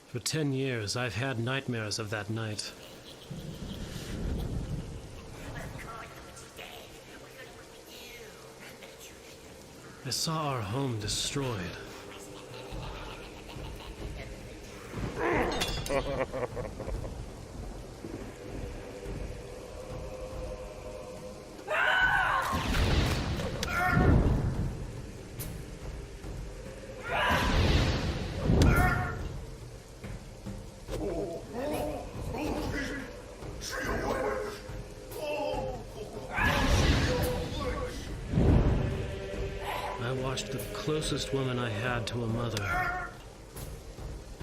For 10 years, I've had nightmares of that night. I saw our home destroyed. I watched the closest woman I had to a mother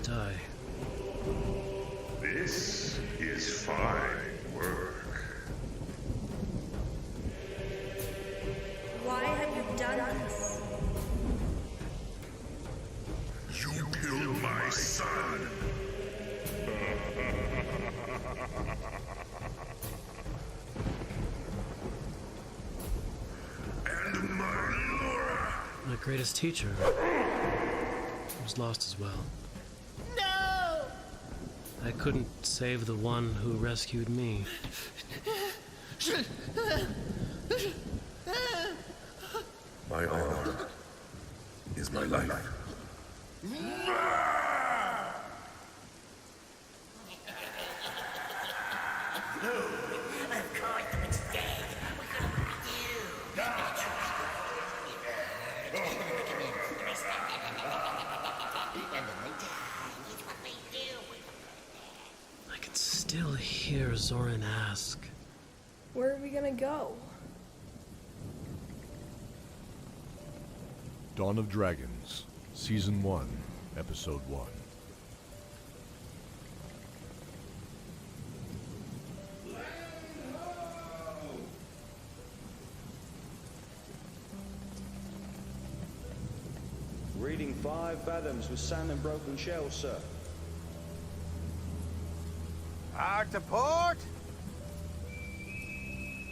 die. This is fine work. Why have you done this? You killed my son. And my Laura. My greatest teacher was lost as well. No! I couldn't save the one who rescued me. My honor is my life. I can still hear Zoran ask, Where are we gonna go? Dawn of Dragons, Season 1, Episode 1. Reading 5 fathoms with sand and broken shells, sir. Hard to port?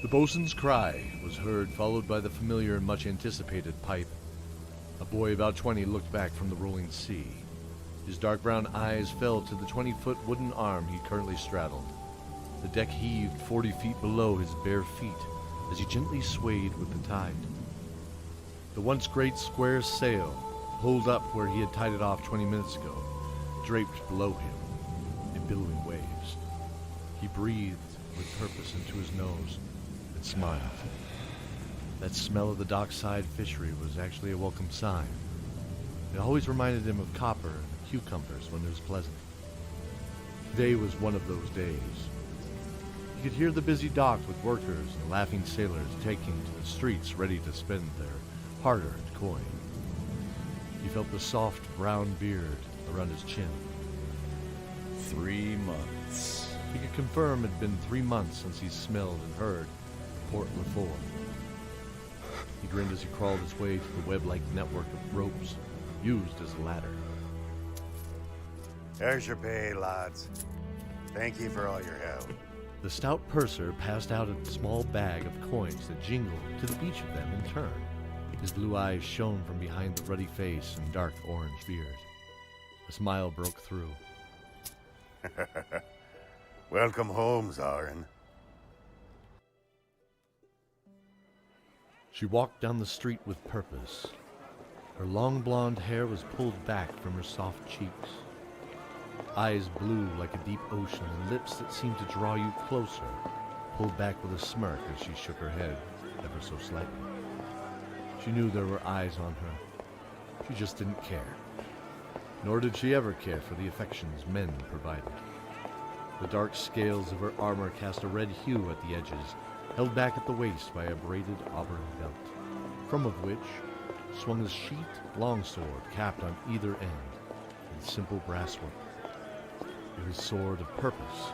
The bosun's cry was heard, followed by the familiar and much anticipated pipe. A boy about 20 looked back from the rolling sea. His dark brown eyes fell to the 20-foot wooden arm he currently straddled. The deck heaved 40 feet below his bare feet as he gently swayed with the tide. The once great square sail, pulled up where he had tied it off 20 minutes ago, draped below him in billowing waves. He breathed with purpose into his nose and smiled. That smell of the dockside fishery was actually a welcome sign. It always reminded him of copper and cucumbers when it was pleasant. Today was one of those days. He could hear the busy dock with workers and laughing sailors taking to the streets ready to spend their hard-earned coin. He felt the soft brown beard around his chin. 3 months. He could confirm it had been 3 months since he smelled and heard Port Lefort. He grinned as he crawled his way through the web-like network of ropes used as a ladder. There's your pay, lads. Thank you for all your help. The stout purser passed out a small bag of coins that jingled to each of them in turn. His blue eyes shone from behind the ruddy face and dark orange beard. A smile broke through. Welcome home, Zoran. She walked down the street with purpose. Her long blonde hair was pulled back from her soft cheeks. Eyes blue like a deep ocean and lips that seemed to draw you closer, pulled back with a smirk as she shook her head ever so slightly. She knew there were eyes on her. She just didn't care. Nor did she ever care for the affections men provided. The dark scales of her armor cast a red hue at the edges, held back at the waist by a braided auburn belt, from of which swung a sheathed longsword capped on either end with simple brass work. It was a sword of purpose,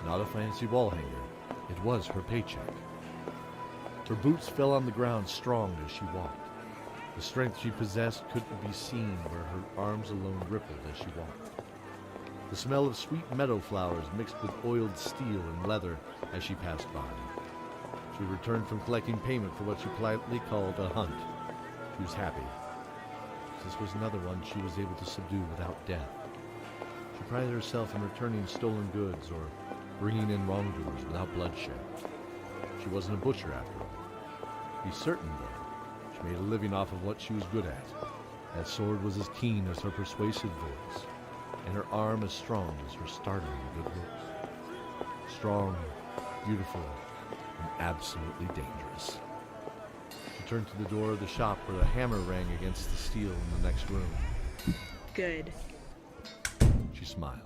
not a fancy wall hanger. It was her paycheck. Her boots fell on the ground strong as she walked. The strength she possessed couldn't be seen where her arms alone rippled as she walked. The smell of sweet meadow flowers mixed with oiled steel and leather as she passed by. She returned from collecting payment for what she politely called a hunt. She was happy. This was another one she was able to subdue without death. prided herself in returning stolen goods or bringing in wrongdoers without bloodshed. She wasn't a butcher after all. Be certain, though, she made a living off of what she was good at. That sword was as keen as her persuasive voice, and her arm as strong as her startling good looks. Strong, beautiful, and absolutely dangerous. She turned to the door of the shop where the hammer rang against the steel in the next room. Good. She smiled.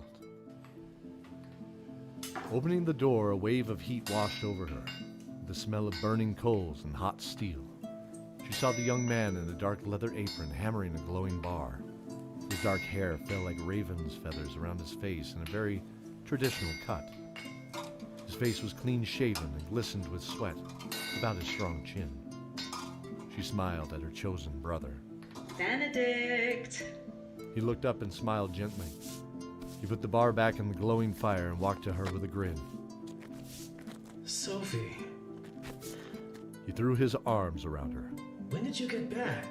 Opening the door, a wave of heat washed over her, the smell of burning coals and hot steel. She saw the young man in a dark leather apron hammering a glowing bar. His dark hair fell like raven's feathers around his face in a very traditional cut. His face was clean-shaven and glistened with sweat, about his strong chin. She smiled at her chosen brother. Benedict! He looked up and smiled gently. He put the bar back in the glowing fire and walked to her with a grin. Sophie, He threw his arms around her. when did you get back?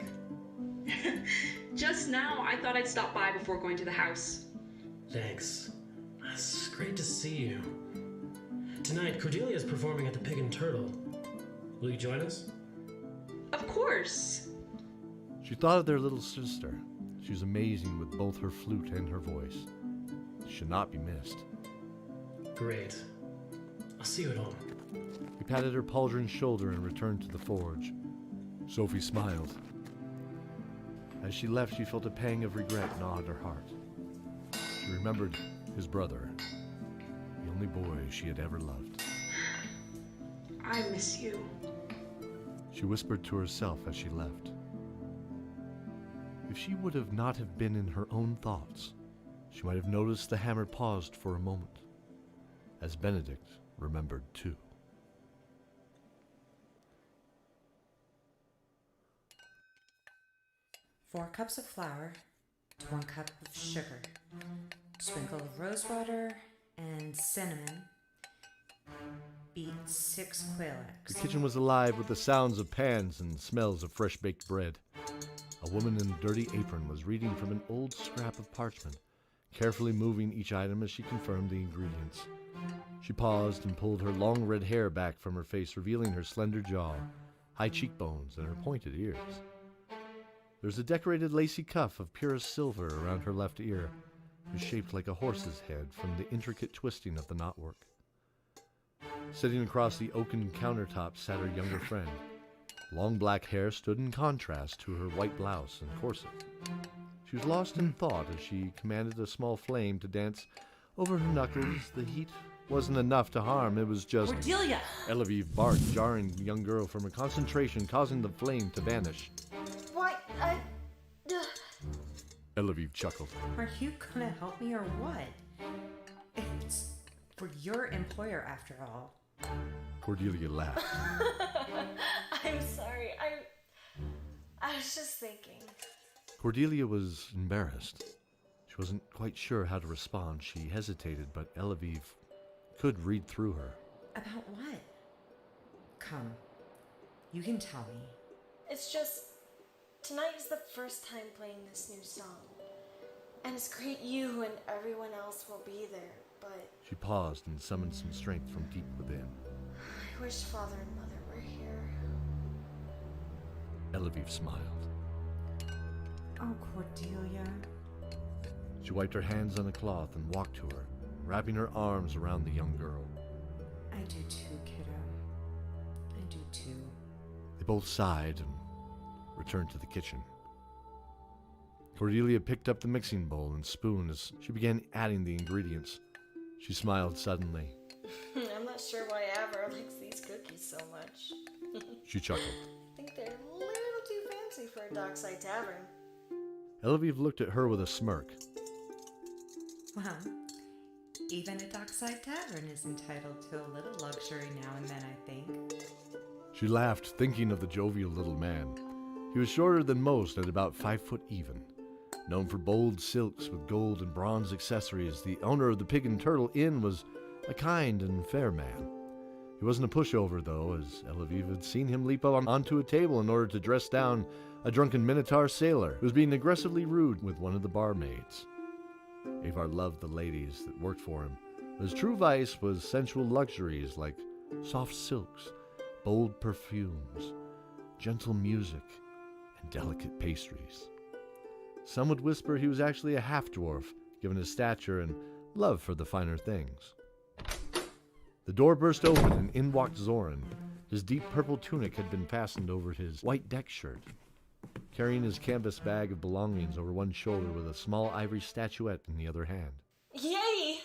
Just now, I thought I'd stop by before going to the house. Thanks. It's great to see you. Tonight, Cordelia's performing at the Pig and Turtle. Will you join us? Of course! She thought of their little sister. She was amazing with both her flute and her voice. She should not be missed. Great. I'll see you at home. He patted her pauldron shoulder and returned to the forge. Sophie smiled. As she left, she felt a pang of regret gnaw at her heart. She remembered his brother, the only boy she had ever loved. I miss you. She whispered to herself as she left. If she would have not have been in her own thoughts, she might have noticed the hammer paused for a moment, as Benedict remembered too. Four cups of flour to 1 cup of sugar. Sprinkle of rose water and cinnamon. Beat 6 quail eggs. The kitchen was alive with the sounds of pans and smells of fresh-baked bread. A woman in a dirty apron was reading from an old scrap of parchment, carefully moving each item as she confirmed the ingredients. She paused and pulled her long red hair back from her face, revealing her slender jaw, high cheekbones, and her pointed ears. There was a decorated lacy cuff of purest silver around her left ear. It was shaped like a horse's head from the intricate twisting of the knotwork. Sitting across the oaken countertop sat her younger friend. Long black hair stood in contrast to her white blouse and corset. She was lost in thought as she commanded a small flame to dance over her knuckles. The heat wasn't enough to harm, it was just... Cordelia! Elevive barked, jarring the young girl from her concentration, causing the flame to vanish. Why, Elevive chuckled. Are you gonna help me or what? It's for your employer after all. Cordelia laughed. I'm sorry. I was just thinking. Cordelia was embarrassed. She wasn't quite sure how to respond. She hesitated, but Elevive could read through her. About what? Come, you can tell me. It's just, tonight is the first time playing this new song. And it's great you and everyone else will be there, but She paused and summoned some strength from deep within. I wish Father and Mother were here. Elevive smiled. Oh, Cordelia. She wiped her hands on a cloth and walked to her, wrapping her arms around the young girl. I do too, kiddo. I do too. They both sighed and returned to the kitchen. Cordelia picked up the mixing bowl and spoon as she began adding the ingredients. She smiled suddenly. I'm not sure why Avar likes these cookies so much. She chuckled. I think they're a little too fancy for a dockside tavern. Elevive looked at her with a smirk. Well, even a dockside tavern is entitled to a little luxury now and then, I think. She laughed, thinking of the jovial little man. He was shorter than most, at about 5 foot even. Known for bold silks with gold and bronze accessories, the owner of the Pig and Turtle Inn was a kind and fair man. He wasn't a pushover, though, as Elevive had seen him leap onto a table in order to dress down a drunken Minotaur sailor who was being aggressively rude with one of the barmaids. Avar loved the ladies that worked for him. His true vice was sensual luxuries like soft silks, bold perfumes, gentle music, and delicate pastries. Some would whisper he was actually a half-dwarf, given his stature and love for the finer things. The door burst open and in walked Zoran. His deep purple tunic had been fastened over his white deck shirt, carrying his canvas bag of belongings over one shoulder with a small ivory statuette in the other hand. Yay!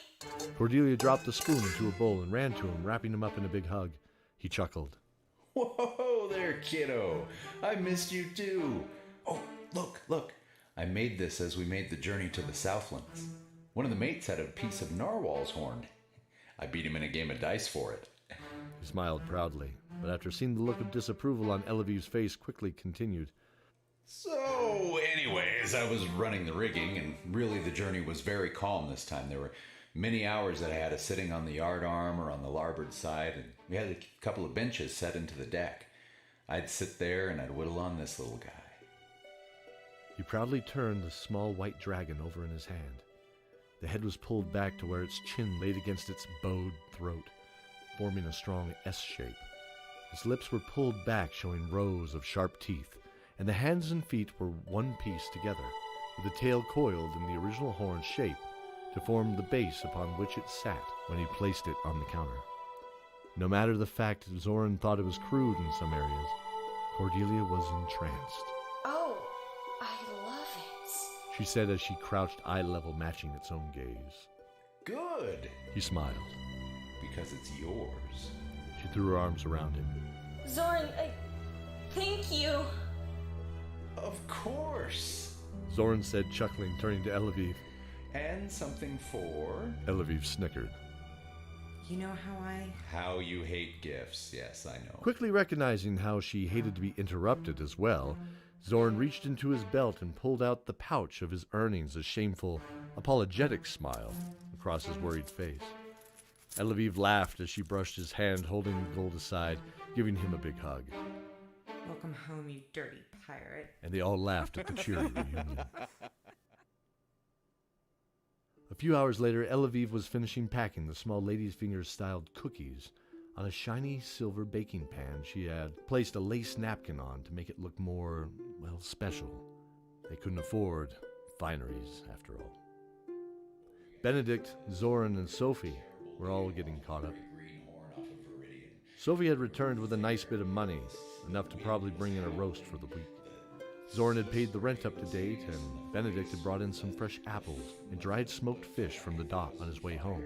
Cordelia dropped the spoon into a bowl and ran to him, wrapping him up in a big hug. He chuckled. Whoa there, kiddo. I missed you too. Oh, look. I made this as we made the journey to the Southlands. One of the mates had a piece of narwhal's horn. I beat him in a game of dice for it. He smiled proudly, but after seeing the look of disapproval on Elaviv's face, quickly continued. So, anyways, I was running the rigging, and really the journey was very calm this time. There were many hours that I had us sitting on the yard arm or on the larboard side, and we had a couple of benches set into the deck. I'd sit there and I'd whittle on this little guy. He proudly turned the small white dragon over in his hand. The head was pulled back to where its chin laid against its bowed throat, forming a strong S shape. Its lips were pulled back, showing rows of sharp teeth, and the hands and feet were one piece together, with the tail coiled in the original horn shape to form the base upon which it sat when he placed it on the counter. No matter the fact that Zoran thought it was crude in some areas, Cordelia was entranced. Oh, I love it. She said as she crouched eye level, matching its own gaze. Good, He smiled. because it's yours. She threw her arms around him. Zoran, thank you. Of course. Zoran said, chuckling, turning to Elaviv. And something for... Elaviv snickered. You know How you hate gifts. Yes, I know. Quickly recognizing how she hated to be interrupted as well, Zoran reached into his belt and pulled out the pouch of his earnings, a shameful, apologetic smile across his worried face. Elaviv laughed as she brushed his hand, holding the gold aside, giving him a big hug. Welcome home, you dirty pirate. And they all laughed at the cheery reunion. A few hours later, Elaviv was finishing packing the small lady's fingers styled cookies on a shiny silver baking pan she had placed a lace napkin on to make it look more, well, special. They couldn't afford fineries, after all. Benedict, Zoran, and Sophie were all getting caught up. Sophie had returned with a nice bit of money, enough to probably bring in a roast for the week. Zoran had paid the rent up to date, and Benedict had brought in some fresh apples and dried smoked fish from the dock on his way home.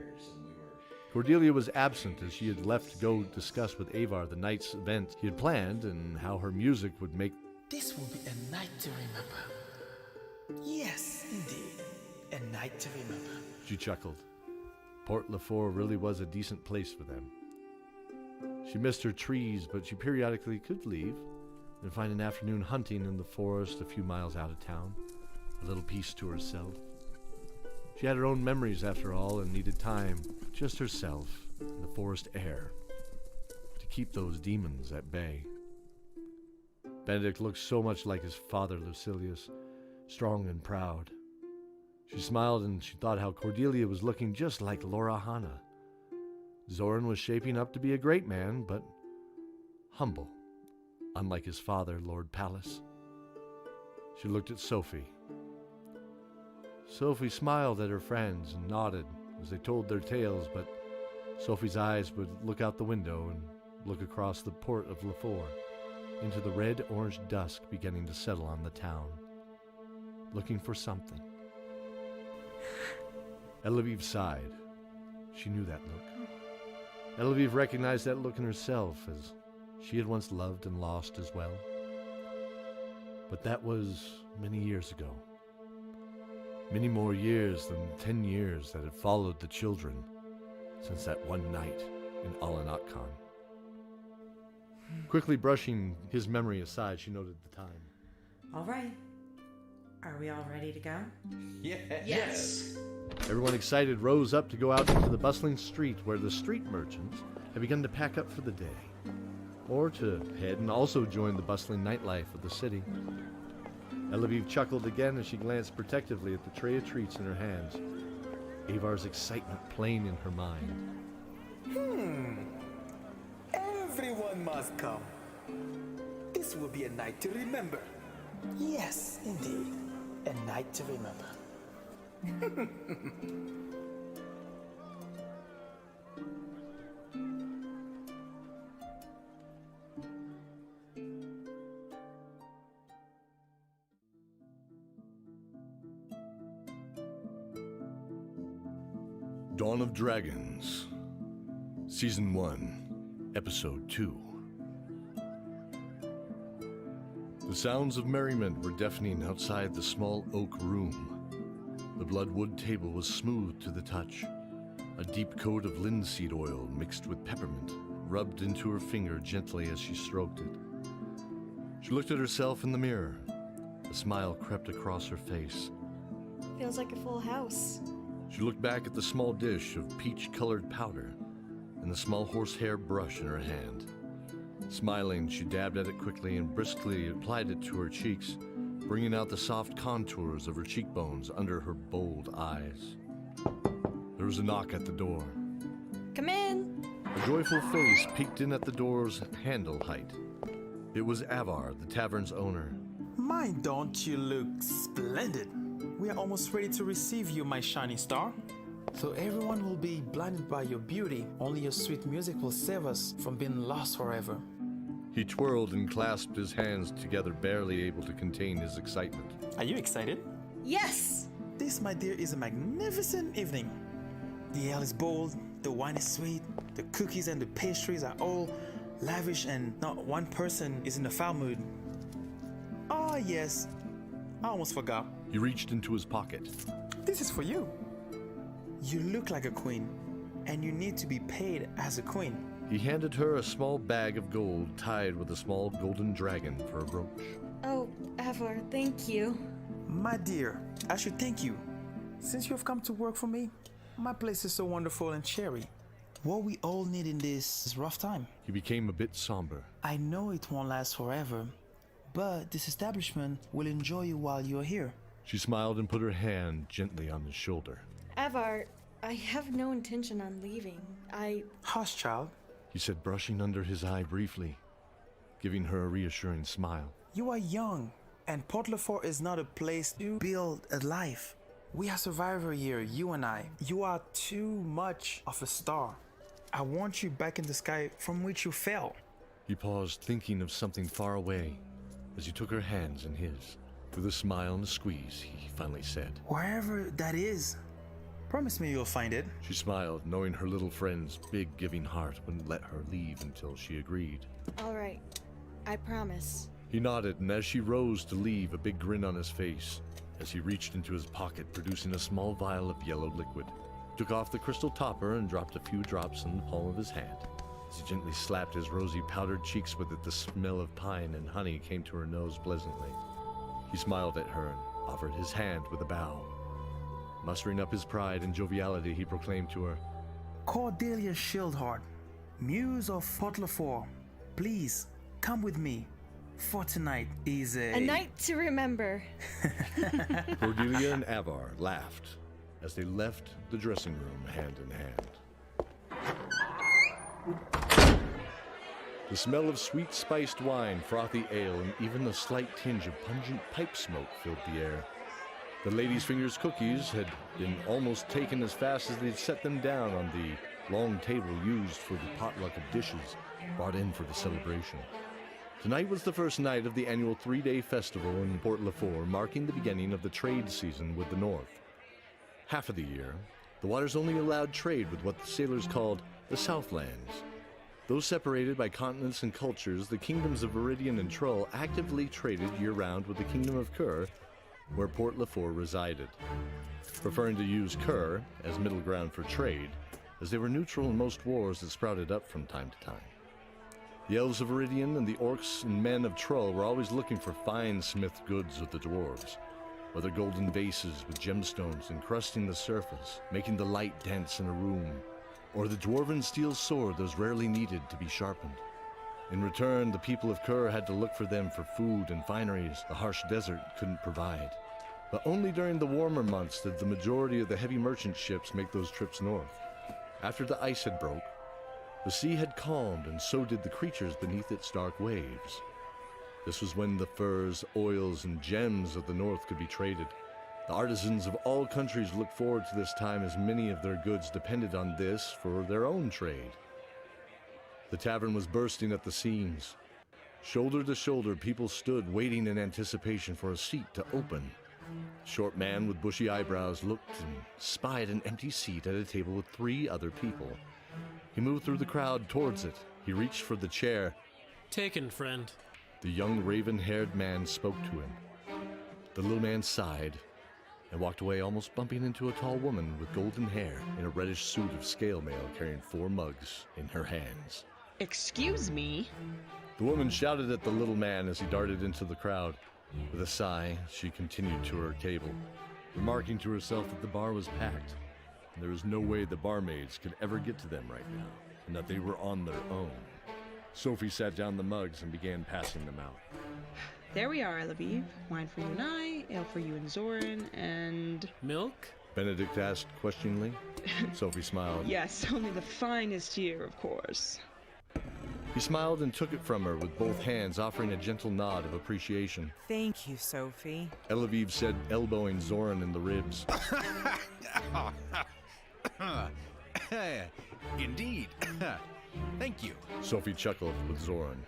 Cordelia was absent as she had left to go discuss with Avar the night's event he had planned and how her music would make... This will be a night to remember. Yes, indeed. A night to remember. She chuckled. Port Lafort really was a decent place for them. She missed her trees, but she periodically could leave and find an afternoon hunting in the forest a few miles out of town, a little peace to herself. She had her own memories, after all, and needed time, just herself, and the forest air, to keep those demons at bay. Benedict looked so much like his father, Lucilius, strong and proud. She smiled, and she thought how Cordelia was looking just like Laura Hanna. Zoran was shaping up to be a great man, but humble, unlike his father, Lord Pallas. She looked at Sophie. Sophie smiled at her friends and nodded as they told their tales, but Sophie's eyes would look out the window and look across the port of Lafort into the red-orange dusk beginning to settle on the town, looking for something. Elaviv sighed. She knew that look. Elaviv recognized that look in herself, as she had once loved and lost as well. But that was many years ago. Many more years than 10 years that had followed the children since that one night in Alanatkan. Quickly brushing his memory aside, she noted the time. All right. Are we all ready to go? Yes. Everyone excited rose up to go out into the bustling street where the street merchants had begun to pack up for the day, or to head and also join the bustling nightlife of the city. Elaviv chuckled again as she glanced protectively at the tray of treats in her hands, Avar's excitement plain in her mind. Everyone must come. This will be a night to remember. Yes, indeed. A night to remember. Dawn of Dragons, Season 1, Episode 2. The sounds of merriment were deafening outside the small oak room. The bloodwood table was smooth to the touch. A deep coat of linseed oil mixed with peppermint rubbed into her finger gently as she stroked it. She looked at herself in the mirror. A smile crept across her face. Feels like a full house. She looked back at the small dish of peach-colored powder and the small horsehair brush in her hand. Smiling, she dabbed at it quickly and briskly applied it to her cheeks, bringing out the soft contours of her cheekbones under her bold eyes. There was a knock at the door. Come in! A joyful face peeked in at the door's handle height. It was Avar, the tavern's owner. My, don't you look splendid? We are almost ready to receive you, my shining star. So everyone will be blinded by your beauty. Only your sweet music will save us from being lost forever. He twirled and clasped his hands together, barely able to contain his excitement. Are you excited? Yes! This, my dear, is a magnificent evening. The ale is bold, the wine is sweet, the cookies and the pastries are all lavish, and not one person is in a foul mood. Ah, yes. I almost forgot. He reached into his pocket. This is for you. You look like a queen, and you need to be paid as a queen. He handed her a small bag of gold tied with a small golden dragon for a brooch. Oh, Avar, thank you. My dear, I should thank you. Since you have come to work for me, my place is so wonderful and cheery. What we all need in this rough time. He became a bit somber. I know it won't last forever, but this establishment will enjoy you while you're here. She smiled and put her hand gently on his shoulder. Avar, I have no intention on leaving. Hush, child. He said, brushing under his eye briefly, giving her a reassuring smile. You are young, and Port Lefort is not a place to build a life. We are survivor here, you and I. You are too much of a star. I want you back in the sky from which you fell. He paused, thinking of something far away, as he took her hands in his. With a smile and a squeeze, he finally said, Wherever that is, promise me you'll find it. She smiled, knowing her little friend's big giving heart wouldn't let her leave until she agreed. All right, I promise. He nodded, and as she rose to leave, a big grin on his face, as he reached into his pocket, producing a small vial of yellow liquid, took off the crystal topper and dropped a few drops in the palm of his hand. As he gently slapped his rosy powdered cheeks with it, the smell of pine and honey came to her nose pleasantly. He smiled at her and offered his hand with a bow. Mustering up his pride and joviality, he proclaimed to her, Cordelia Shieldheart, Muse of Port Lefort, please come with me, for tonight is a night to remember. Cordelia and Avar laughed as they left the dressing room hand in hand. The smell of sweet spiced wine, frothy ale, and even a slight tinge of pungent pipe smoke filled the air. The lady's fingers cookies had been almost taken as fast as they'd set them down on the long table used for the potluck of dishes brought in for the celebration. Tonight was the first night of the annual 3-day festival in Port Lefort, marking the beginning of the trade season with the North. Half of the year, the waters only allowed trade with what the sailors called the Southlands. Though separated by continents and cultures, the kingdoms of Viridian and Trull actively traded year-round with the Kingdom of Kur, where Port Lefort resided, preferring to use Kur as middle ground for trade, as they were neutral in most wars that sprouted up from time to time. The elves of Viridian and the orcs and men of Trull were always looking for fine smith goods of the dwarves, whether golden vases with gemstones encrusting the surface, making the light dance in a room, or the dwarven steel sword that was rarely needed to be sharpened. In return, the people of Kur had to look for them for food and fineries the harsh desert couldn't provide. But only during the warmer months did the majority of the heavy merchant ships make those trips north. After the ice had broke, the sea had calmed, and so did the creatures beneath its dark waves. This was when the furs, oils, and gems of the north could be traded. The artisans of all countries looked forward to this time, as many of their goods depended on this for their own trade. The tavern was bursting at the seams. Shoulder to shoulder, people stood waiting in anticipation for a seat to open. A short man with bushy eyebrows looked and spied an empty seat at a table with 3 other people. He moved through the crowd towards it. He reached for the chair. Taken, friend. The young raven-haired man spoke to him. The little man sighed and walked away, almost bumping into a tall woman with golden hair in a reddish suit of scale mail, carrying 4 mugs in her hands. Excuse me? The woman shouted at the little man as he darted into the crowd. With a sigh, she continued to her table, remarking to herself that the bar was packed, and there was no way the barmaids could ever get to them right now, and that they were on their own. Sophie sat down the mugs and began passing them out. There we are, Lviv. Wine for you and I, ale for you and Zoran, and... Milk? Benedict asked questioningly. Sophie smiled. Yes, only the finest here, of course. He smiled and took it from her with both hands, offering a gentle nod of appreciation. Thank you, Sophie. Lviv said, elbowing Zoran in the ribs. Indeed. Thank you. Sophie chuckled with Zoran.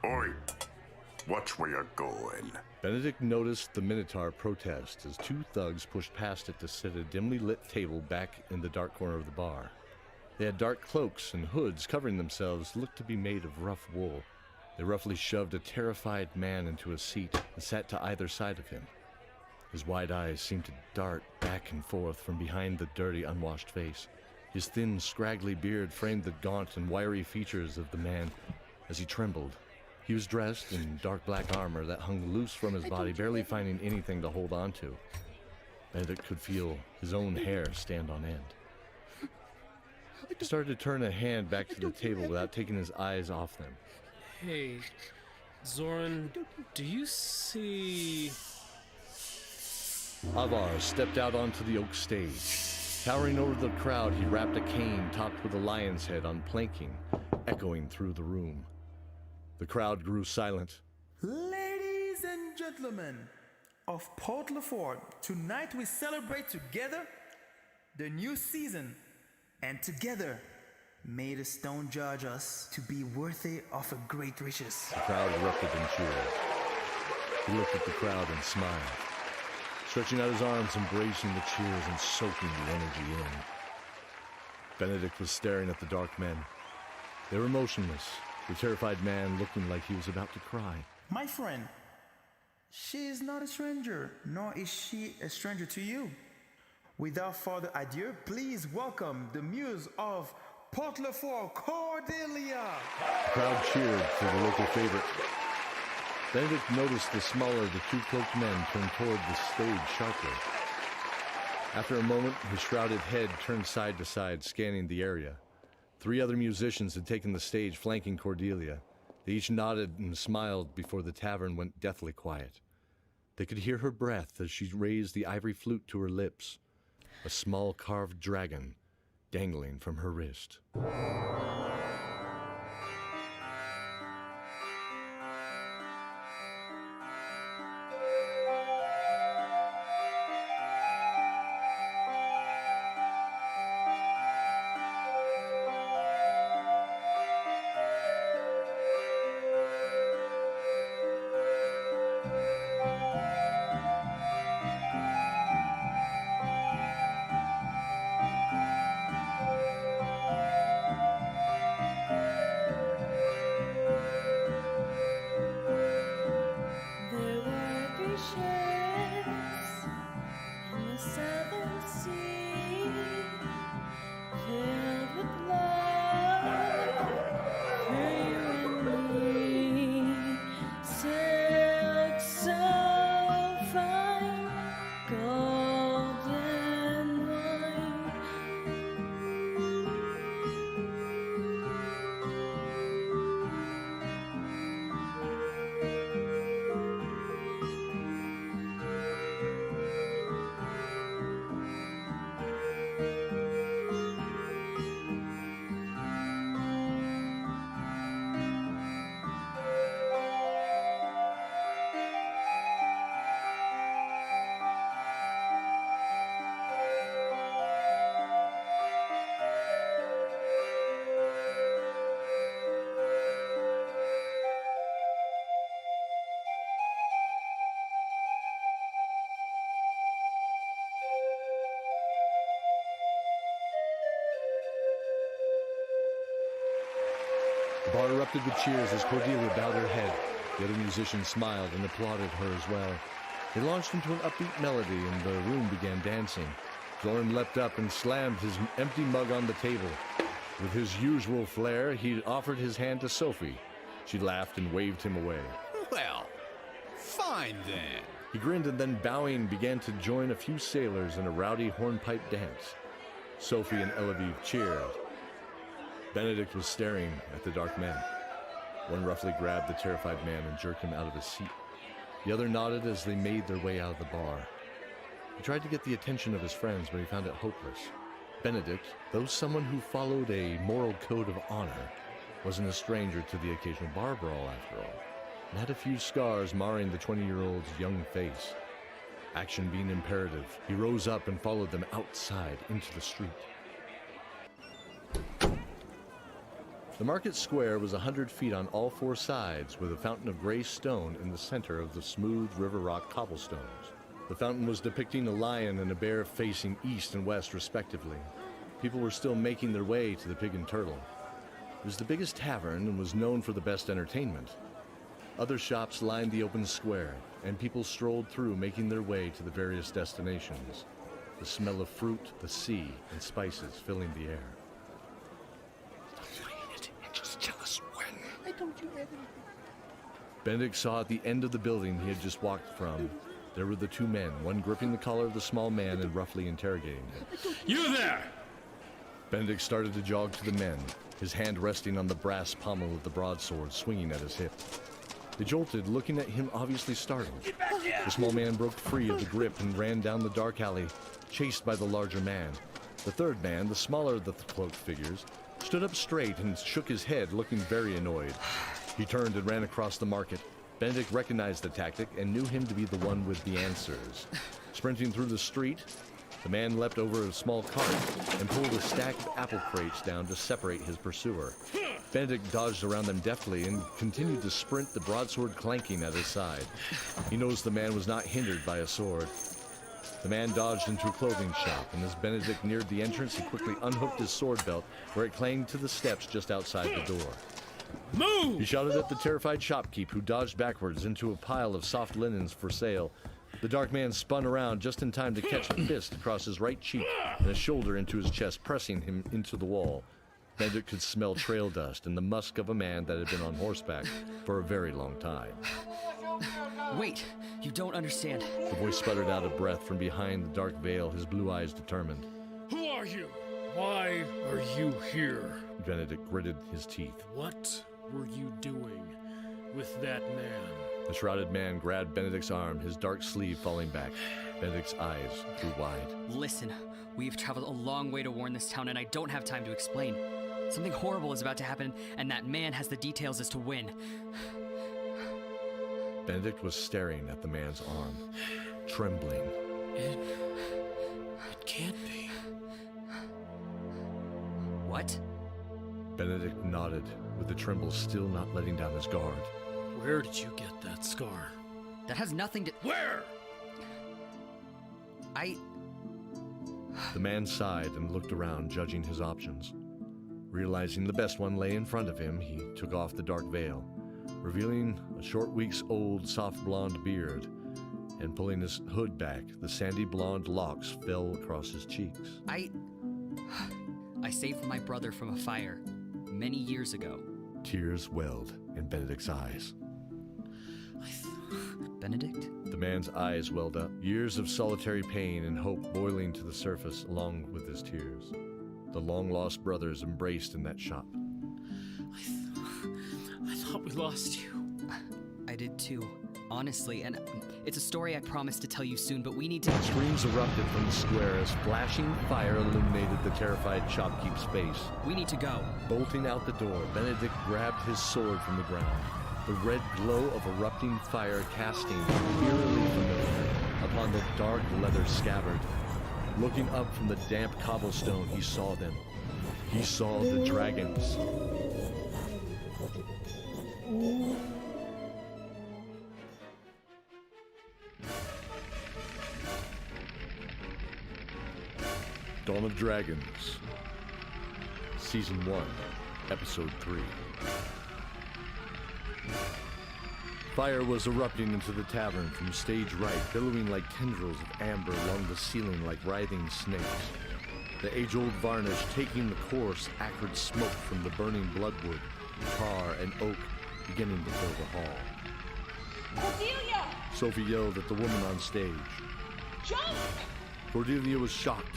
Oi, watch where you're going. Benedict noticed the Minotaur protest as 2 thugs pushed past it to sit at a dimly lit table back in the dark corner of the bar. They had dark cloaks and hoods covering themselves, looked to be made of rough wool. They roughly shoved a terrified man into a seat and sat to either side of him. His wide eyes seemed to dart back and forth from behind the dirty, unwashed face. His thin, scraggly beard framed the gaunt and wiry features of the man as he trembled. He was dressed in dark black armor that hung loose from his body, barely finding anything to hold on to. Benedict could feel his own hair stand on end. He started to turn a hand back to the table without taking his eyes off them. Hey, Zoran, do you see... Avar stepped out onto the oak stage. Towering over the crowd, he wrapped a cane topped with a lion's head on planking, echoing through the room. The crowd grew silent. Ladies and gentlemen of Port Lefort, tonight we celebrate together the new season, and together may the stone judge us to be worthy of a great riches. The crowd erupted in cheers. He looked at the crowd and smiled, stretching out his arms, embracing the cheers and soaking the energy in. Benedict was staring at the dark men. They were motionless, the terrified man looking like he was about to cry. My friend, she is not a stranger, nor is she a stranger to you. Without further ado, please welcome the muse of Port Lefort, Cordelia. The crowd cheered for the local favorite. Benedict noticed the smaller of the 2 cloaked men turn toward the stage sharply. After a moment, his shrouded head turned side to side, scanning the area. 3 other musicians had taken the stage, flanking Cordelia. They each nodded and smiled before the tavern went deathly quiet. They could hear her breath as she raised the ivory flute to her lips, a small carved dragon dangling from her wrist. The bar erupted with cheers as Cordelia bowed her head. The other musicians smiled and applauded her as well. They launched into an upbeat melody and the room began dancing. Zoran leapt up and slammed his empty mug on the table. With his usual flair, he offered his hand to Sophie. She laughed and waved him away. Well, fine then. He grinned and then, bowing, began to join a few sailors in a rowdy hornpipe dance. Sophie and Eleviv cheered. Benedict was staring at the dark men. One roughly grabbed the terrified man and jerked him out of his seat. The other nodded as they made their way out of the bar. He tried to get the attention of his friends, but he found it hopeless. Benedict, though someone who followed a moral code of honor, wasn't a stranger to the occasional bar brawl after all, and had a few scars marring the 20-year-old's young face. Action being imperative, he rose up and followed them outside into the street. The market square was 100 feet on all four sides, with a fountain of gray stone in the center of the smooth river rock cobblestones. The fountain was depicting a lion and a bear facing east and west respectively. People were still making their way to the Pig and Turtle. It was the biggest tavern and was known for the best entertainment. Other shops lined the open square, and people strolled through, making their way to the various destinations. The smell of fruit, the sea, and spices filling the air. Just tell us when. I told you everything. Benedict saw at the end of the building he had just walked from, there were the two men, one gripping the collar of the small man and roughly interrogating him. You there! Benedict started to jog to the men, his hand resting on the brass pommel of the broadsword swinging at his hip. They jolted, looking at him obviously startled. The small man broke free of the grip and ran down the dark alley, chased by the larger man. The third man, the smaller of the cloaked figures, stood up straight and shook his head, looking very annoyed. He turned and ran across the market. Benedict recognized the tactic and knew him to be the one with the answers. Sprinting through the street, the man leapt over a small cart and pulled a stack of apple crates down to separate his pursuer. Benedict dodged around them deftly and continued to sprint, the broadsword clanking at his side. He noticed the man was not hindered by a sword. The man dodged into a clothing shop, and as Benedict neared the entrance, he quickly unhooked his sword belt, where it clanged to the steps just outside the door. Move! He shouted at the terrified shopkeep, who dodged backwards into a pile of soft linens for sale. The dark man spun around just in time to catch a fist across his right cheek and a shoulder into his chest, pressing him into the wall. Benedict could smell trail dust and the musk of a man that had been on horseback for a very long time. Wait, you don't understand. The voice sputtered out of breath from behind the dark veil, his blue eyes determined. Who are you? Why are you here? Benedict gritted his teeth. What were you doing with that man? The shrouded man grabbed Benedict's arm, his dark sleeve falling back. Benedict's eyes grew wide. Listen, we've traveled a long way to warn this town, and I don't have time to explain. Something horrible is about to happen, and that man has the details as to when. Benedict was staring at the man's arm, trembling. It can't be. What? Benedict nodded, with the tremble still not letting down his guard. Where did you get that scar? That has nothing to... Where? The man sighed and looked around, judging his options. Realizing the best one lay in front of him, he took off the dark veil, revealing a short weeks old soft blonde beard, and pulling his hood back, the sandy blonde locks fell across his cheeks. I saved my brother from a fire many years ago. Tears welled in Benedict's eyes. Benedict? The man's eyes welled up, years of solitary pain and hope boiling to the surface along with his tears. The long-lost brothers embraced in that shop. I thought we lost you. I did too, honestly, and it's a story I promised to tell you soon, but we need to... Screams erupted from the square as flashing fire illuminated the terrified shopkeep's face. We need to go. Bolting out the door, Benedict grabbed his sword from the ground, the red glow of erupting fire casting eerily familiar upon the dark leather scabbard. Looking up from the damp cobblestone, he saw them. He saw the dragons. Dawn of Dragons, Season 1, Episode 3. Fire was erupting into the tavern from stage right, billowing like tendrils of amber along the ceiling like writhing snakes. The age-old varnish taking the coarse, acrid smoke from the burning bloodwood, tar, and oak beginning to fill the hall. Cordelia! Sophie yelled at the woman on stage. Jump! Cordelia was shocked.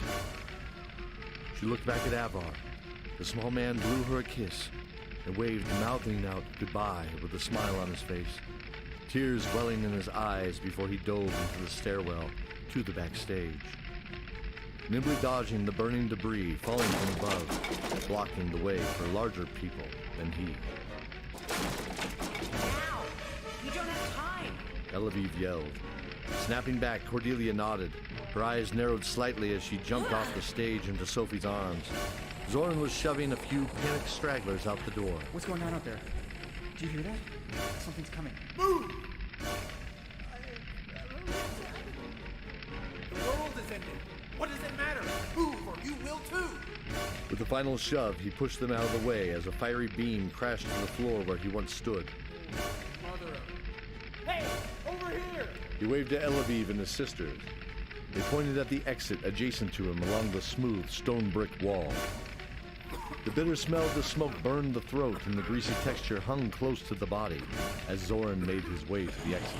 She looked back at Avar. The small man blew her a kiss and waved, mouthing out goodbye with a smile on his face, tears welling in his eyes before he dove into the stairwell to the backstage. Nimbly dodging the burning debris falling from above, blocking the way for larger people than he. Now! You don't have time! Elaviv yelled. Snapping back, Cordelia nodded. Her eyes narrowed slightly as she jumped off the stage into Sophie's arms. Zoran was shoving a few panicked stragglers out the door. What's going on out there? Do you hear that? Something's coming. Move! The world is ending. What does it matter? Move or you will too! With a final shove, he pushed them out of the way as a fiery beam crashed to the floor where he once stood. Mother of... Hey! Over here! He waved to Elaviv and his sisters. They pointed at the exit adjacent to him along the smooth stone brick wall. The bitter smell of the smoke burned the throat, and the greasy texture hung close to the body as Zoran made his way to the exit.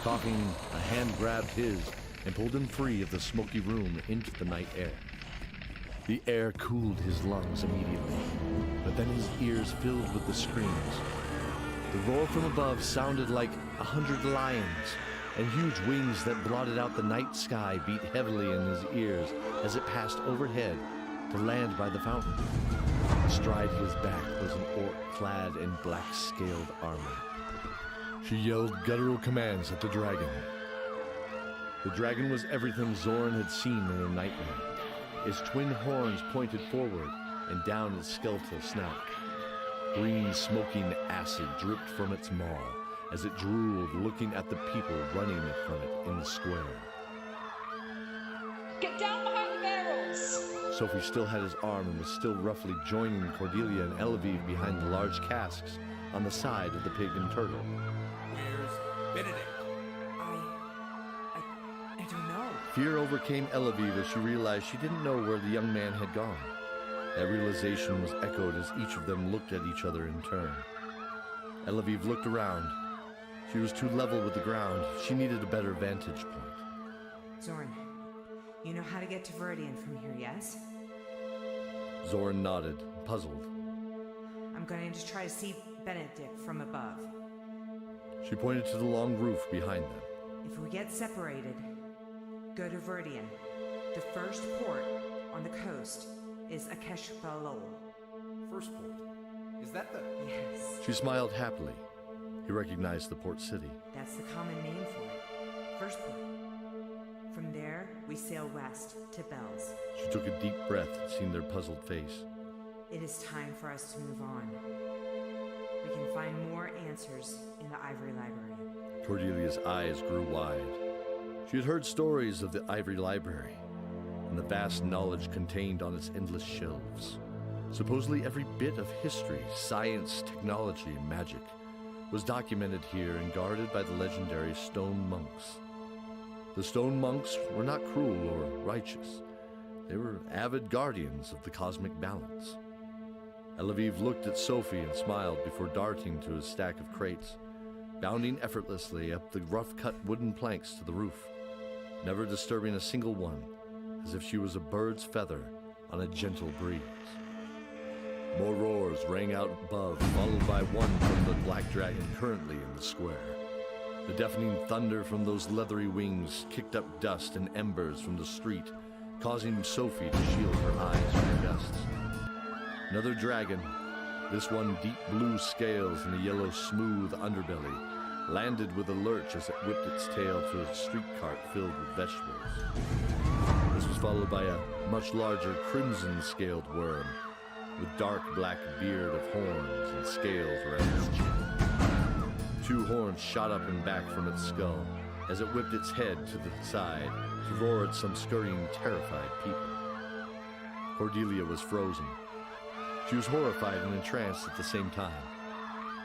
Coughing, a hand grabbed his and pulled him free of the smoky room into the night air. The air cooled his lungs immediately, but then his ears filled with the screams. The roar from above sounded like 100 lions, and huge wings that blotted out the night sky beat heavily in his ears as it passed overhead to land by the fountain. Astride his back was an orc clad in black-scaled armor. She yelled guttural commands at the dragon. The dragon was everything Zoran had seen in a nightmare. Its twin horns pointed forward and down its skeletal snout. Green, smoking acid dripped from its maw as it drooled, looking at the people running from it in the square. Get down behind the barrels! Sophie still had his arm and was still roughly joining Cordelia and Elaviv behind the large casks on the side of the pig and turtle. Where's Benedict? I don't know. Fear overcame Elaviv as she realized she didn't know where the young man had gone. That realization was echoed as each of them looked at each other in turn. Elaviv looked around. She was too level with the ground. She needed a better vantage point. Zoran, you know how to get to Viridian from here, yes? Zoran nodded, puzzled. I'm going to try to see Benedict from above. She pointed to the long roof behind them. If we get separated, go to Viridian. The first port on the coast is Akesh Balol. First port. Is that the... Yes. She smiled happily. He recognized the port city. That's the common name for it. First port. From there, we sail west to Bells. She took a deep breath, seeing their puzzled face. It is time for us to move on. We can find more answers in the Ivory Library. Cordelia's eyes grew wide. She had heard stories of the Ivory Library and the vast knowledge contained on its endless shelves. Supposedly every bit of history, science, technology, and magic was documented here and guarded by the legendary stone monks. The stone monks were not cruel or righteous. They were avid guardians of the cosmic balance. Elaviv looked at Sophie and smiled before darting to his stack of crates, bounding effortlessly up the rough-cut wooden planks to the roof, never disturbing a single one, as if she was a bird's feather on a gentle breeze. More roars rang out above, followed by one from the black dragon currently in the square. The deafening thunder from those leathery wings kicked up dust and embers from the street, causing Sophie to shield her eyes from the gusts. Another dragon, this one deep blue scales and a yellow smooth underbelly, landed with a lurch as it whipped its tail to a street cart filled with vegetables. This was followed by a much larger crimson-scaled worm, with dark black beard of horns and scales around its chin. Two horns shot up and back from its skull as it whipped its head to the side to roar at some scurrying, terrified people. Cordelia was frozen. She was horrified and entranced at the same time.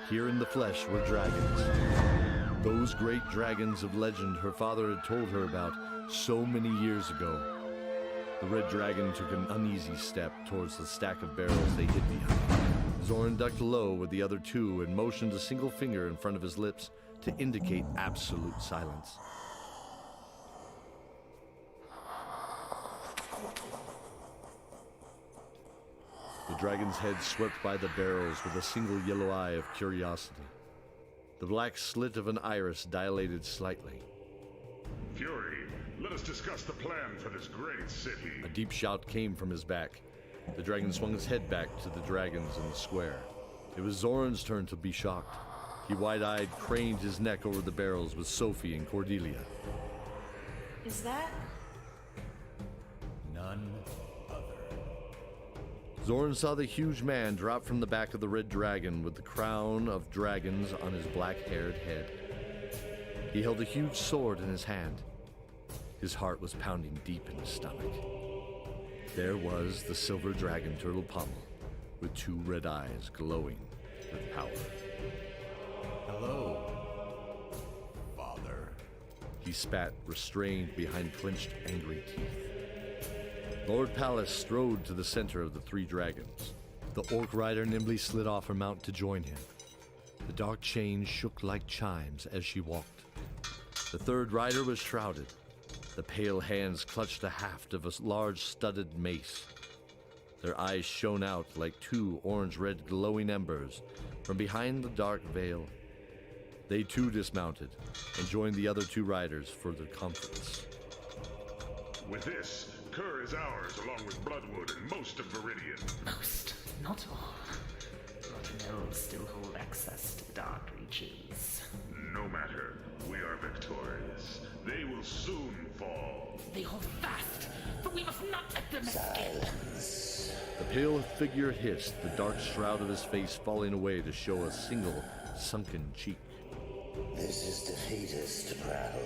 Here in the flesh were dragons. Those great dragons of legend her father had told her about so many years ago. The red dragon took an uneasy step towards the stack of barrels they hid behind. Zoran ducked low with the other two and motioned a single finger in front of his lips to indicate absolute silence. The dragon's head swept by the barrels with a single yellow eye of curiosity. The black slit of an iris dilated slightly. Fury, let us discuss the plan for this great city. A deep shout came from his back. The dragon swung his head back to the dragons in the square. It was Zoran's turn to be shocked. He wide-eyed craned his neck over the barrels with Sophie and Cordelia. Is that? None other. Zoran saw the huge man drop from the back of the red dragon with the crown of dragons on his black-haired head. He held a huge sword in his hand. His heart was pounding deep in his stomach. There was the silver dragon turtle pommel, with two red eyes glowing with power. Hello, Father. He spat, restrained behind clenched, angry teeth. Lord Pallas strode to the center of the three dragons. The orc rider nimbly slid off her mount to join him. The dark chain shook like chimes as she walked. The third rider was shrouded. The pale hands clutched a haft of a large studded mace. Their eyes shone out like two orange-red glowing embers from behind the dark veil. They too dismounted and joined the other two riders for their conference. With this, Kerr is ours along with Bloodwood and most of Viridian. Most, not all. Rotten elves still hold access to the dark reaches. No matter, we are victorious. They will soon fall. They hold fast, but we must not let them escape. The pale figure hissed, the dark shroud of his face falling away to show a single sunken cheek. This is defeatist prattle.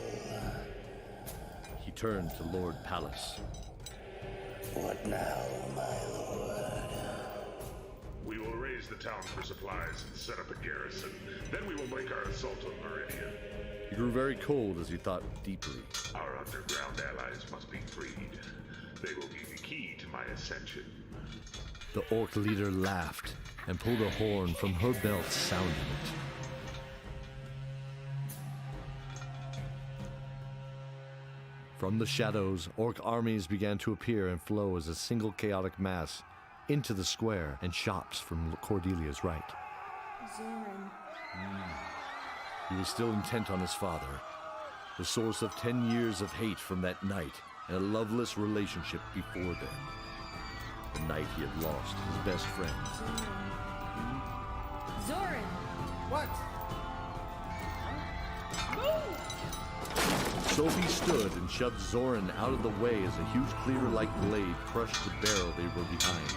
He turned to Lord Pallas. What now, my lord? We will raise the town for supplies and set up a garrison. Then we will make our assault on Viridian. He grew very cold as he thought deeply. Our underground allies must be freed. They will be the key to my ascension. The orc leader laughed and pulled a horn from her belt, sounding it. From the shadows, orc armies began to appear and flow as a single chaotic mass into the square and shops from Cordelia's right. Zoran. He was still intent on his father, the source of 10 years of hate from that night and a loveless relationship before then. The night he had lost his best friend. Zoran! What? Sophie stood and shoved Zoran out of the way as a huge cleaver-like blade crushed the barrel they were behind.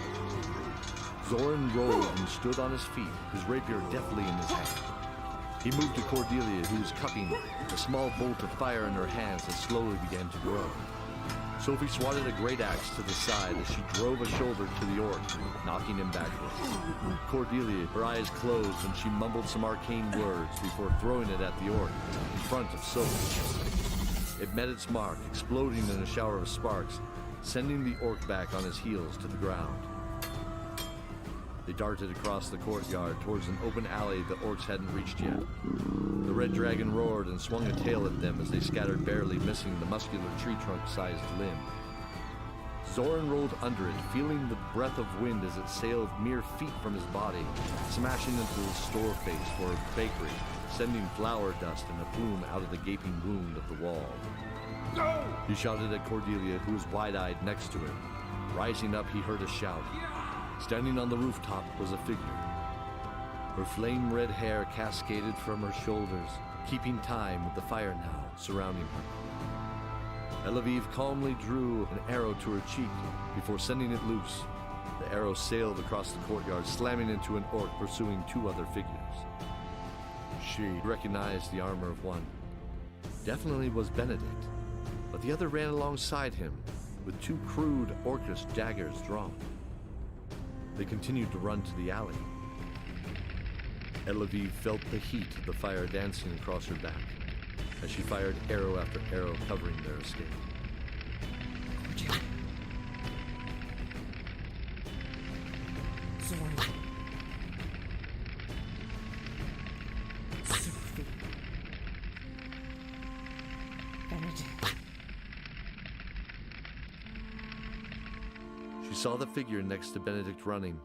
Zoran rolled and stood on his feet, his rapier deftly in his hand. He moved to Cordelia, who was cupping a small bolt of fire in her hands that slowly began to grow. Sophie swatted a great axe to the side as she drove a shoulder to the orc, knocking him backwards. Cordelia, her eyes closed, and she mumbled some arcane words before throwing it at the orc in front of Sophie. It met its mark, exploding in a shower of sparks, sending the orc back on his heels to the ground. They darted across the courtyard towards an open alley the orcs hadn't reached yet. The red dragon roared and swung a tail at them as they scattered, barely missing the muscular tree trunk-sized limb. Zoran rolled under it, feeling the breath of wind as it sailed mere feet from his body, smashing into the store face for a bakery, sending flour dust and a plume out of the gaping wound of the wall. Go! He shouted at Cordelia, who was wide-eyed next to him. Rising up, he heard a shout. Standing on the rooftop was a figure. Her flame-red hair cascaded from her shoulders, keeping time with the fire now surrounding her. Elaviv calmly drew an arrow to her cheek before sending it loose. The arrow sailed across the courtyard, slamming into an orc pursuing two other figures. She recognized the armor of one. Definitely was Benedict, but the other ran alongside him with two crude orcish daggers drawn. They continued to run to the alley. Elavie felt the heat of the fire dancing across her back as she fired arrow after arrow covering their escape. Zoran. Sophie. Benedict. She saw the figure next to Benedict running.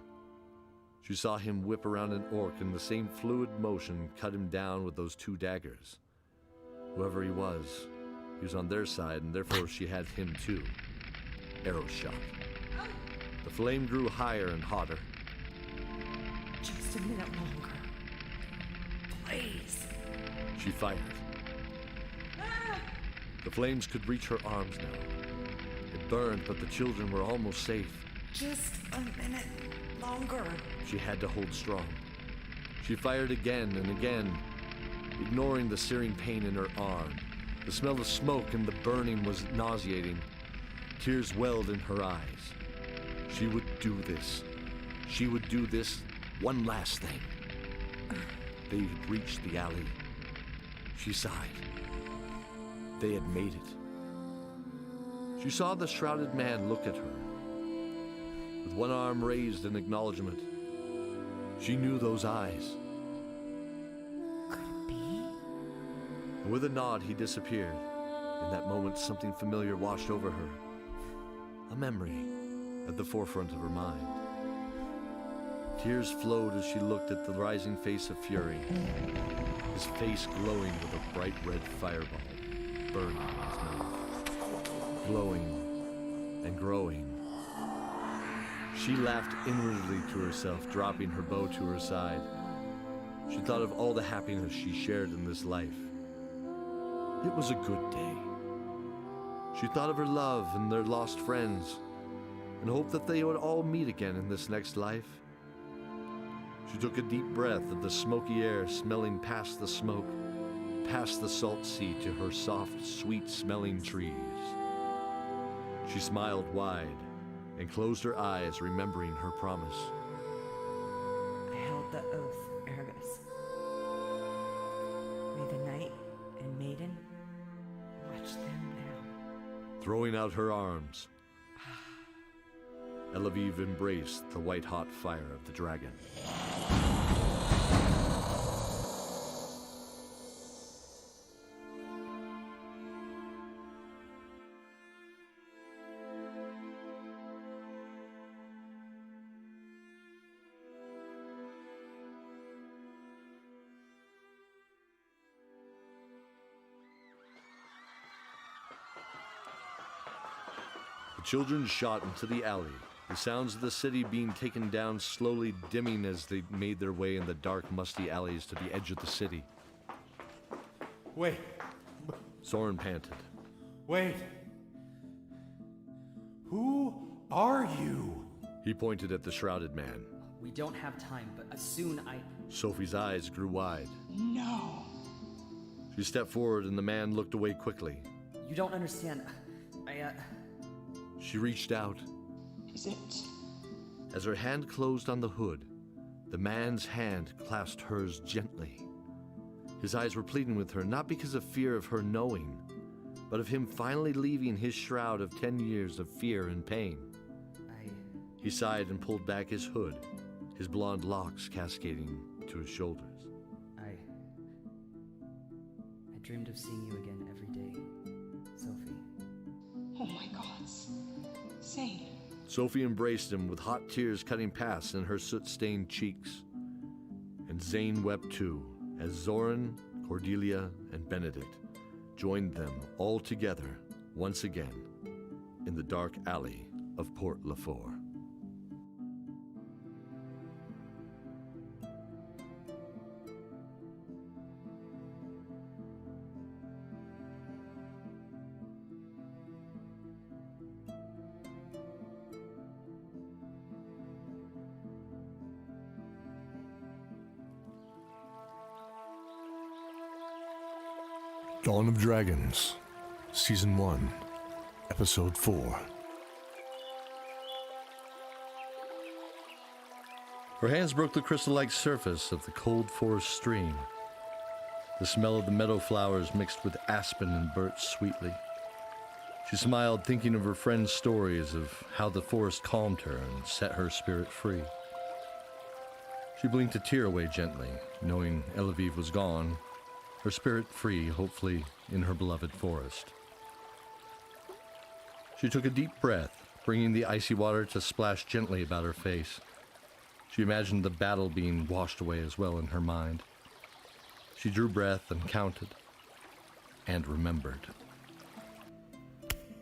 She saw him whip around an orc in the same fluid motion, cut him down with those 2 daggers. Whoever he was on their side, and therefore she had him too. Arrow shot. The flame grew higher and hotter. Just a minute longer. Please. She fired. The flames could reach her arms now. It burned, but the children were almost safe. Just a minute longer. She had to hold strong. She fired again and again, ignoring the searing pain in her arm. The smell of smoke and the burning was nauseating. Tears welled in her eyes. She would do this. She would do this one last thing. They had reached the alley. She sighed. They had made it. She saw the shrouded man look at her, with one arm raised in acknowledgement. She knew those eyes. Could it be? And with a nod, he disappeared. In that moment, something familiar washed over her. A memory at the forefront of her mind. Tears flowed as she looked at the rising face of Fury, his face glowing with a bright red fireball burning in his mouth, glowing and growing. She laughed inwardly to herself, dropping her bow to her side. She thought of all the happiness she shared in this life. It was a good day. She thought of her love and their lost friends, and hoped that they would all meet again in this next life. She took a deep breath of the smoky air, smelling past the smoke, past the salt sea to her soft, sweet-smelling trees. She smiled wide and closed her eyes, remembering her promise. I held the oath, Argus. May the knight and maiden watch them now. Throwing out her arms, Elavie embraced the white-hot fire of the dragon. The children shot into the alley, the sounds of the city being taken down slowly dimming as they made their way in the dark, musty alleys to the edge of the city. Wait. Soren panted. Wait. Who are you? He pointed at the shrouded man. We don't have time, but soon Sophie's eyes grew wide. No. She stepped forward and the man looked away quickly. You don't understand. She reached out. Is it? As her hand closed on the hood, the man's hand clasped hers gently. His eyes were pleading with her, not because of fear of her knowing, but of him finally leaving his shroud of 10 years of fear and pain. He sighed and pulled back his hood, his blonde locks cascading to his shoulders. I dreamed of seeing you again every day, Sophie. Oh my God. Zane. Sophie embraced him with hot tears cutting past in her soot-stained cheeks. And Zane wept too, as Zoran, Cordelia, and Benedict joined them all together once again in the dark alley of Port Lafort. Dawn of Dragons, Season 1, Episode 4. Her hands broke the crystal-like surface of the cold forest stream. The smell of the meadow flowers mixed with aspen and birch sweetly. She smiled, thinking of her friend's stories of how the forest calmed her and set her spirit free. She blinked a tear away gently, knowing Elaviv was gone, her spirit free, hopefully, in her beloved forest. She took a deep breath, bringing the icy water to splash gently about her face. She imagined the battle being washed away as well in her mind. She drew breath and counted, and remembered.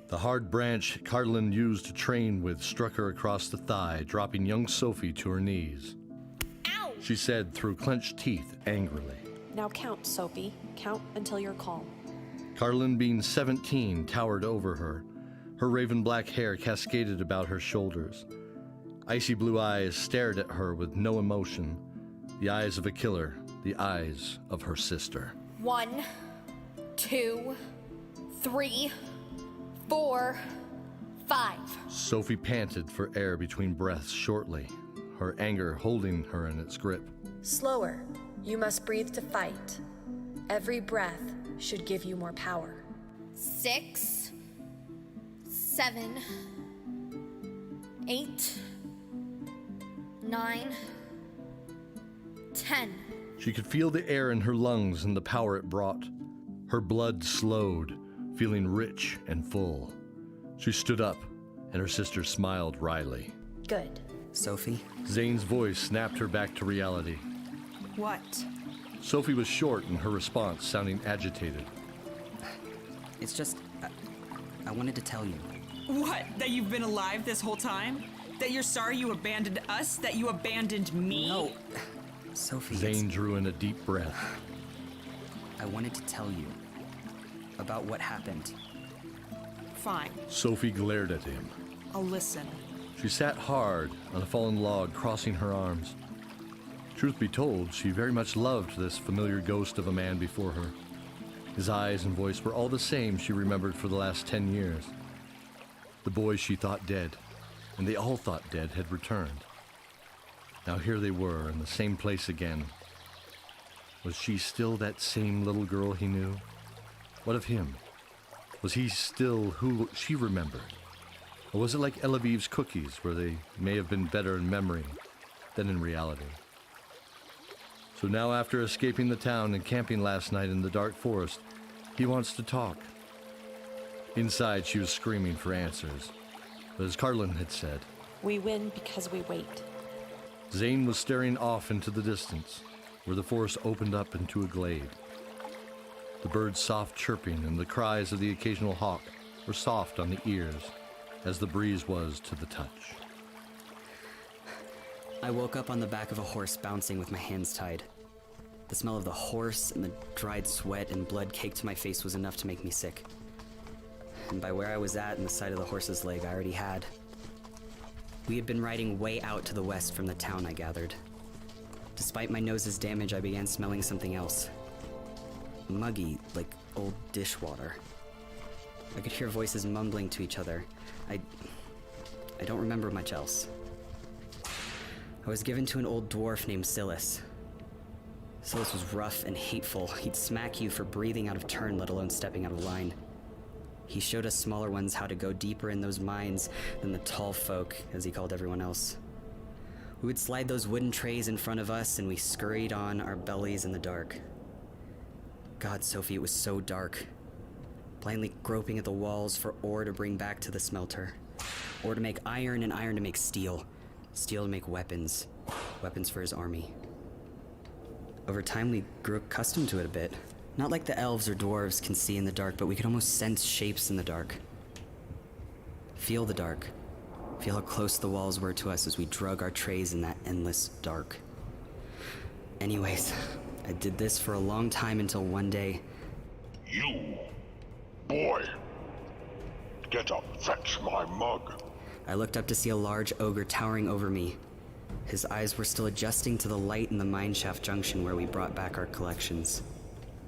The hard branch Carlin used to train with struck her across the thigh, dropping young Sophie to her knees. Ow! She said through clenched teeth angrily. Now count, Sophie. Count until you're calm. Carlin, being 17, towered over her. Her raven black hair cascaded about her shoulders. Icy blue eyes stared at her with no emotion. The eyes of a killer, the eyes of her sister. 1, 2, 3, 4, 5. Sophie panted for air between breaths shortly, her anger holding her in its grip. Slower. You must breathe to fight. Every breath should give you more power. 6, 7, 8, 9, 10. She could feel the air in her lungs and the power it brought. Her blood slowed, feeling rich and full. She stood up, and her sister smiled wryly. Good. Sophie? Zane's voice snapped her back to reality. What? Sophie was short in her response, sounding agitated. It's just, I wanted to tell you. What? That you've been alive this whole time? That you're sorry you abandoned us? That you abandoned me? No. Sophie, Zane drew in a deep breath. I wanted to tell you about what happened. Fine. Sophie glared at him. I'll listen. She sat hard on a fallen log, crossing her arms. Truth be told, she very much loved this familiar ghost of a man before her. His eyes and voice were all the same she remembered for the last 10 years. The boys she thought dead, and they all thought dead, had returned. Now here they were, in the same place again. Was she still that same little girl he knew? What of him? Was he still who she remembered? Or was it like Elaviv's cookies, where they may have been better in memory than in reality? So now, after escaping the town and camping last night in the dark forest, he wants to talk. Inside, she was screaming for answers. But as Carlin had said, We win because we wait. Zane was staring off into the distance, where the forest opened up into a glade. The birds' soft chirping and the cries of the occasional hawk were soft on the ears, as the breeze was to the touch. I woke up on the back of a horse bouncing with my hands tied. The smell of the horse and the dried sweat and blood caked to my face was enough to make me sick. And by where I was at and the side of the horse's leg, I already had. We had been riding way out to the west from the town, I gathered. Despite my nose's damage, I began smelling something else. Muggy, like old dishwater. I could hear voices mumbling to each other. I don't remember much else. I was given to an old dwarf named Silas. Silas was rough and hateful. He'd smack you for breathing out of turn, let alone stepping out of line. He showed us smaller ones how to go deeper in those mines than the tall folk, as he called everyone else. We would slide those wooden trays in front of us, and we scurried on our bellies in the dark. God, Sophie, it was so dark. Blindly groping at the walls for ore to bring back to the smelter. Ore to make iron, and iron to make steel. Steel to make weapons. Weapons for his army. Over time, we grew accustomed to it a bit. Not like the elves or dwarves can see in the dark, but we could almost sense shapes in the dark. Feel the dark. Feel how close the walls were to us as we drug our trays in that endless dark. Anyways, I did this for a long time until one day... You, boy, get up, fetch my mug. I looked up to see a large ogre towering over me. His eyes were still adjusting to the light in the mineshaft junction where we brought back our collections.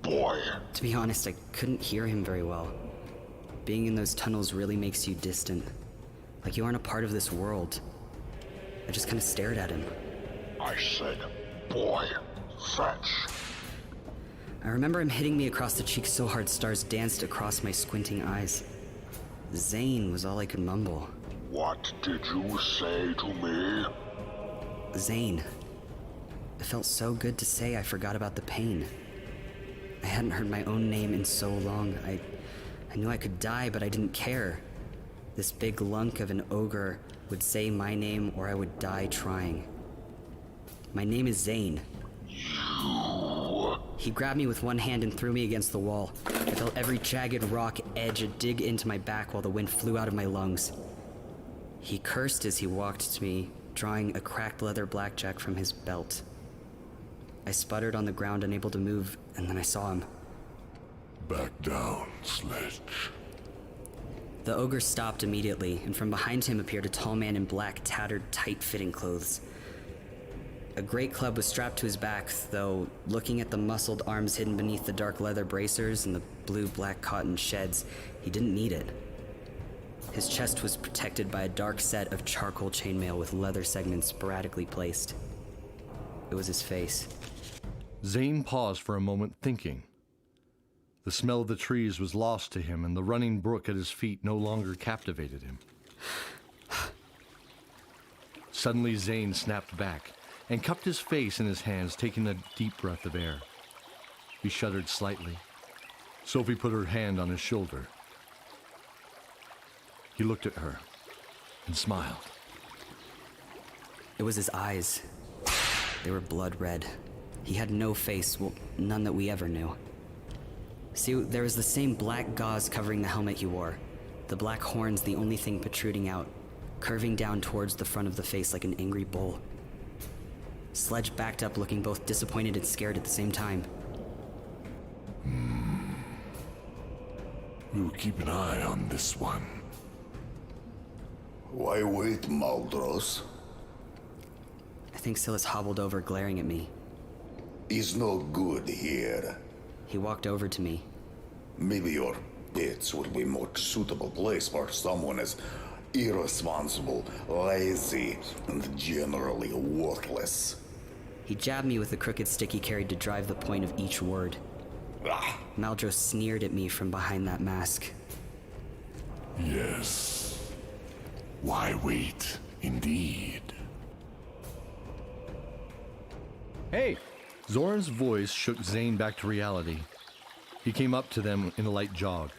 Boy! To be honest, I couldn't hear him very well. Being in those tunnels really makes you distant. Like you aren't a part of this world. I just kind of stared at him. I said, boy, fetch. I remember him hitting me across the cheek so hard stars danced across my squinting eyes. Zane was all I could mumble. What did you say to me? Zane. It felt so good to say I forgot about the pain. I hadn't heard my own name in so long. I knew I could die, but I didn't care. This big lunk of an ogre would say my name or I would die trying. My name is Zane. He grabbed me with one hand and threw me against the wall. I felt every jagged rock edge dig into my back while the wind flew out of my lungs. He cursed as he walked to me, drawing a cracked leather blackjack from his belt. I sputtered on the ground, unable to move, and then I saw him. Back down, Sledge. The ogre stopped immediately, and from behind him appeared a tall man in black, tattered, tight-fitting clothes. A great club was strapped to his back, though, looking at the muscled arms hidden beneath the dark leather bracers and the blue-black cotton sheds, he didn't need it. His chest was protected by a dark set of charcoal chainmail with leather segments sporadically placed. It was his face. Zane paused for a moment, thinking. The smell of the trees was lost to him, and the running brook at his feet no longer captivated him. Suddenly, Zane snapped back and cupped his face in his hands, taking a deep breath of air. He shuddered slightly. Sophie put her hand on his shoulder. He looked at her and smiled. It was his eyes. They were blood red. He had no face, well, none that we ever knew. See, there was the same black gauze covering the helmet he wore. The black horns the only thing protruding out, curving down towards the front of the face like an angry bull. Sledge backed up, looking both disappointed and scared at the same time. We'll keep an eye on this one. Why wait, Maldros? I think Silas hobbled over, glaring at me. He's no good here. He walked over to me. Maybe your pits would be a more suitable place for someone as irresponsible, lazy, and generally worthless. He jabbed me with the crooked stick he carried to drive the point of each word. Maldros sneered at me from behind that mask. Yes. Why wait, indeed. Hey! Zoran's voice shook Zane back to reality. He came up to them in a light jog.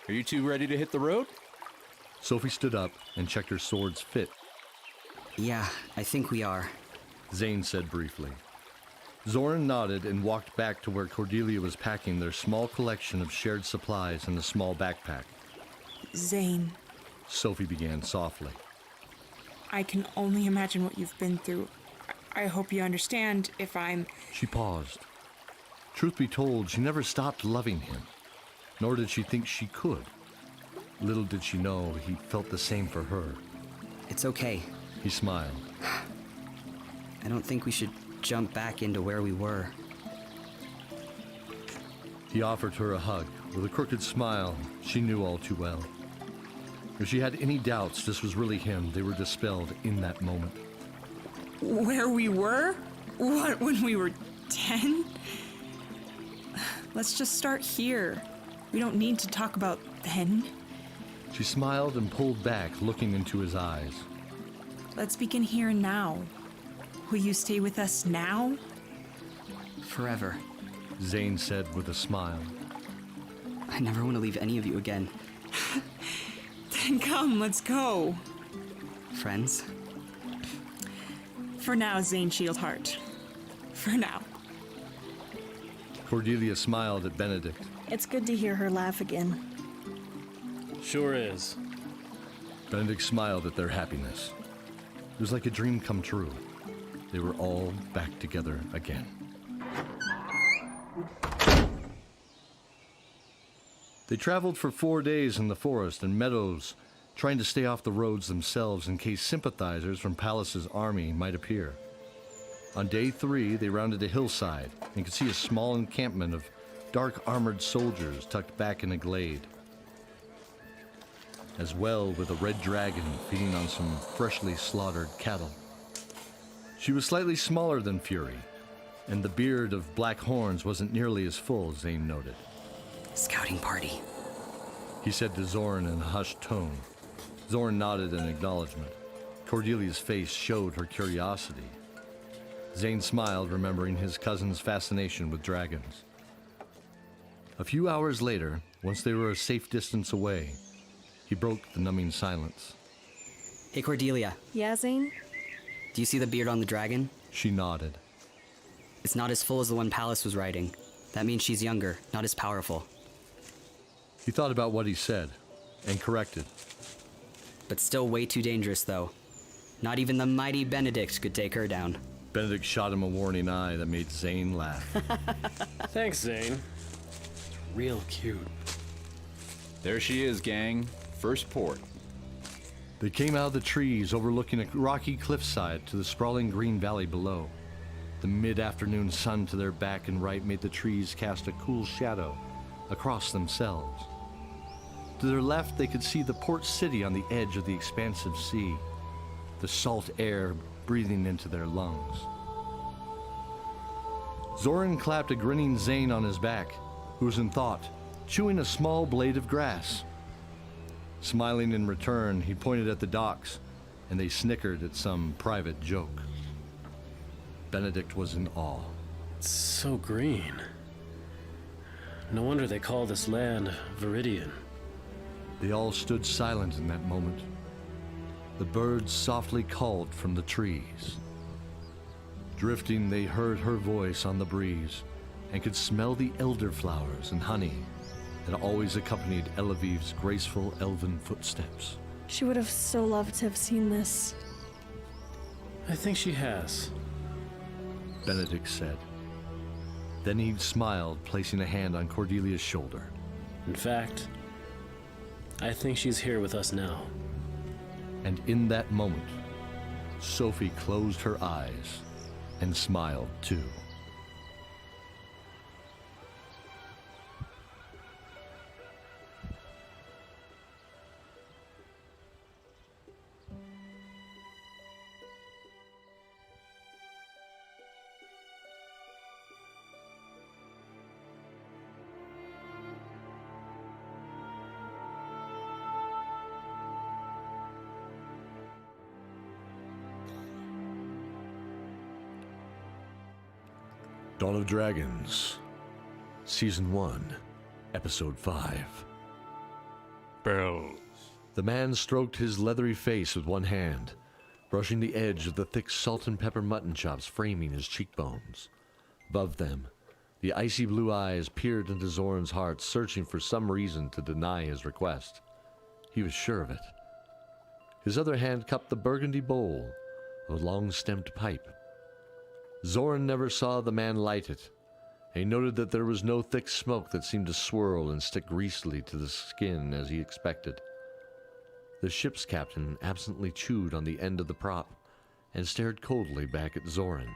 Are you two ready to hit the road? Sophie stood up and checked her sword's fit. Yeah, I think we are, Zane said briefly. Zoran nodded and walked back to where Cordelia was packing their small collection of shared supplies in a small backpack. Zane, Sophie began softly. I can only imagine what you've been through. I hope you understand if I'm... She paused. Truth be told, she never stopped loving him, nor did she think she could. Little did she know he felt the same for her. It's okay. He smiled. I don't think we should jump back into where we were. He offered her a hug with a crooked smile she knew all too well. If she had any doubts this was really him, they were dispelled in that moment. Where we were? What, when we were 10? Let's just start here. We don't need to talk about then. She smiled and pulled back, looking into his eyes. Let's begin here and now. Will you stay with us now? Forever, Zane said with a smile. I never want to leave any of you again. Then come, let's go. Friends? For now, Zane Shieldheart. For now. Cordelia smiled at Benedict. It's good to hear her laugh again. Sure is. Benedict smiled at their happiness. It was like a dream come true. They were all back together again. They traveled for 4 days in the forest and meadows, trying to stay off the roads themselves in case sympathizers from Pallas's army might appear. On day 3, they rounded a hillside and could see a small encampment of dark armored soldiers tucked back in a glade, as well with a red dragon feeding on some freshly slaughtered cattle. She was slightly smaller than Fury, and the beard of black horns wasn't nearly as full, Zane noted. Scouting party, he said to Zoran in a hushed tone. Zoran nodded in acknowledgement. Cordelia's face showed her curiosity. Zane smiled, remembering his cousin's fascination with dragons. A few hours later, once they were a safe distance away, he broke the numbing silence. Hey, Cordelia. Yeah, Zane? Do you see the beard on the dragon? She nodded. It's not as full as the one Pallas was riding. That means she's younger, not as powerful. He thought about what he said, and corrected. But still way too dangerous, though. Not even the mighty Benedict could take her down. Benedict shot him a warning eye that made Zane laugh. Thanks, Zane. Real cute. There she is, gang. First port. They came out of the trees overlooking a rocky cliffside to the sprawling green valley below. The mid-afternoon sun to their back and right made the trees cast a cool shadow across themselves. To their left, they could see the port city on the edge of the expansive sea, the salt air breathing into their lungs. Zoran clapped a grinning Zane on his back, who was in thought, chewing a small blade of grass. Smiling in return, he pointed at the docks, and they snickered at some private joke. Benedict was in awe. It's so green. No wonder they call this land Viridian. They all stood silent in that moment. The birds softly called from the trees. Drifting, they heard her voice on the breeze and could smell the elderflowers and honey that always accompanied Elaviv's graceful elven footsteps. She would have so loved to have seen this. I think she has. Benedict said. Then he smiled, placing a hand on Cordelia's shoulder. In fact, I think she's here with us now. And in that moment, Sophie closed her eyes and smiled too. Dawn of Dragons, Season 1, Episode 5. Bells. The man stroked his leathery face with one hand, brushing the edge of the thick salt and pepper mutton chops framing his cheekbones. Above them, the icy blue eyes peered into Zoran's heart, searching for some reason to deny his request. He was sure of it. His other hand cupped the burgundy bowl of a long-stemmed pipe. Zoran never saw the man light it, and he noted that there was no thick smoke that seemed to swirl and stick greasily to the skin as he expected. The ship's captain absently chewed on the end of the prop and stared coldly back at Zoran.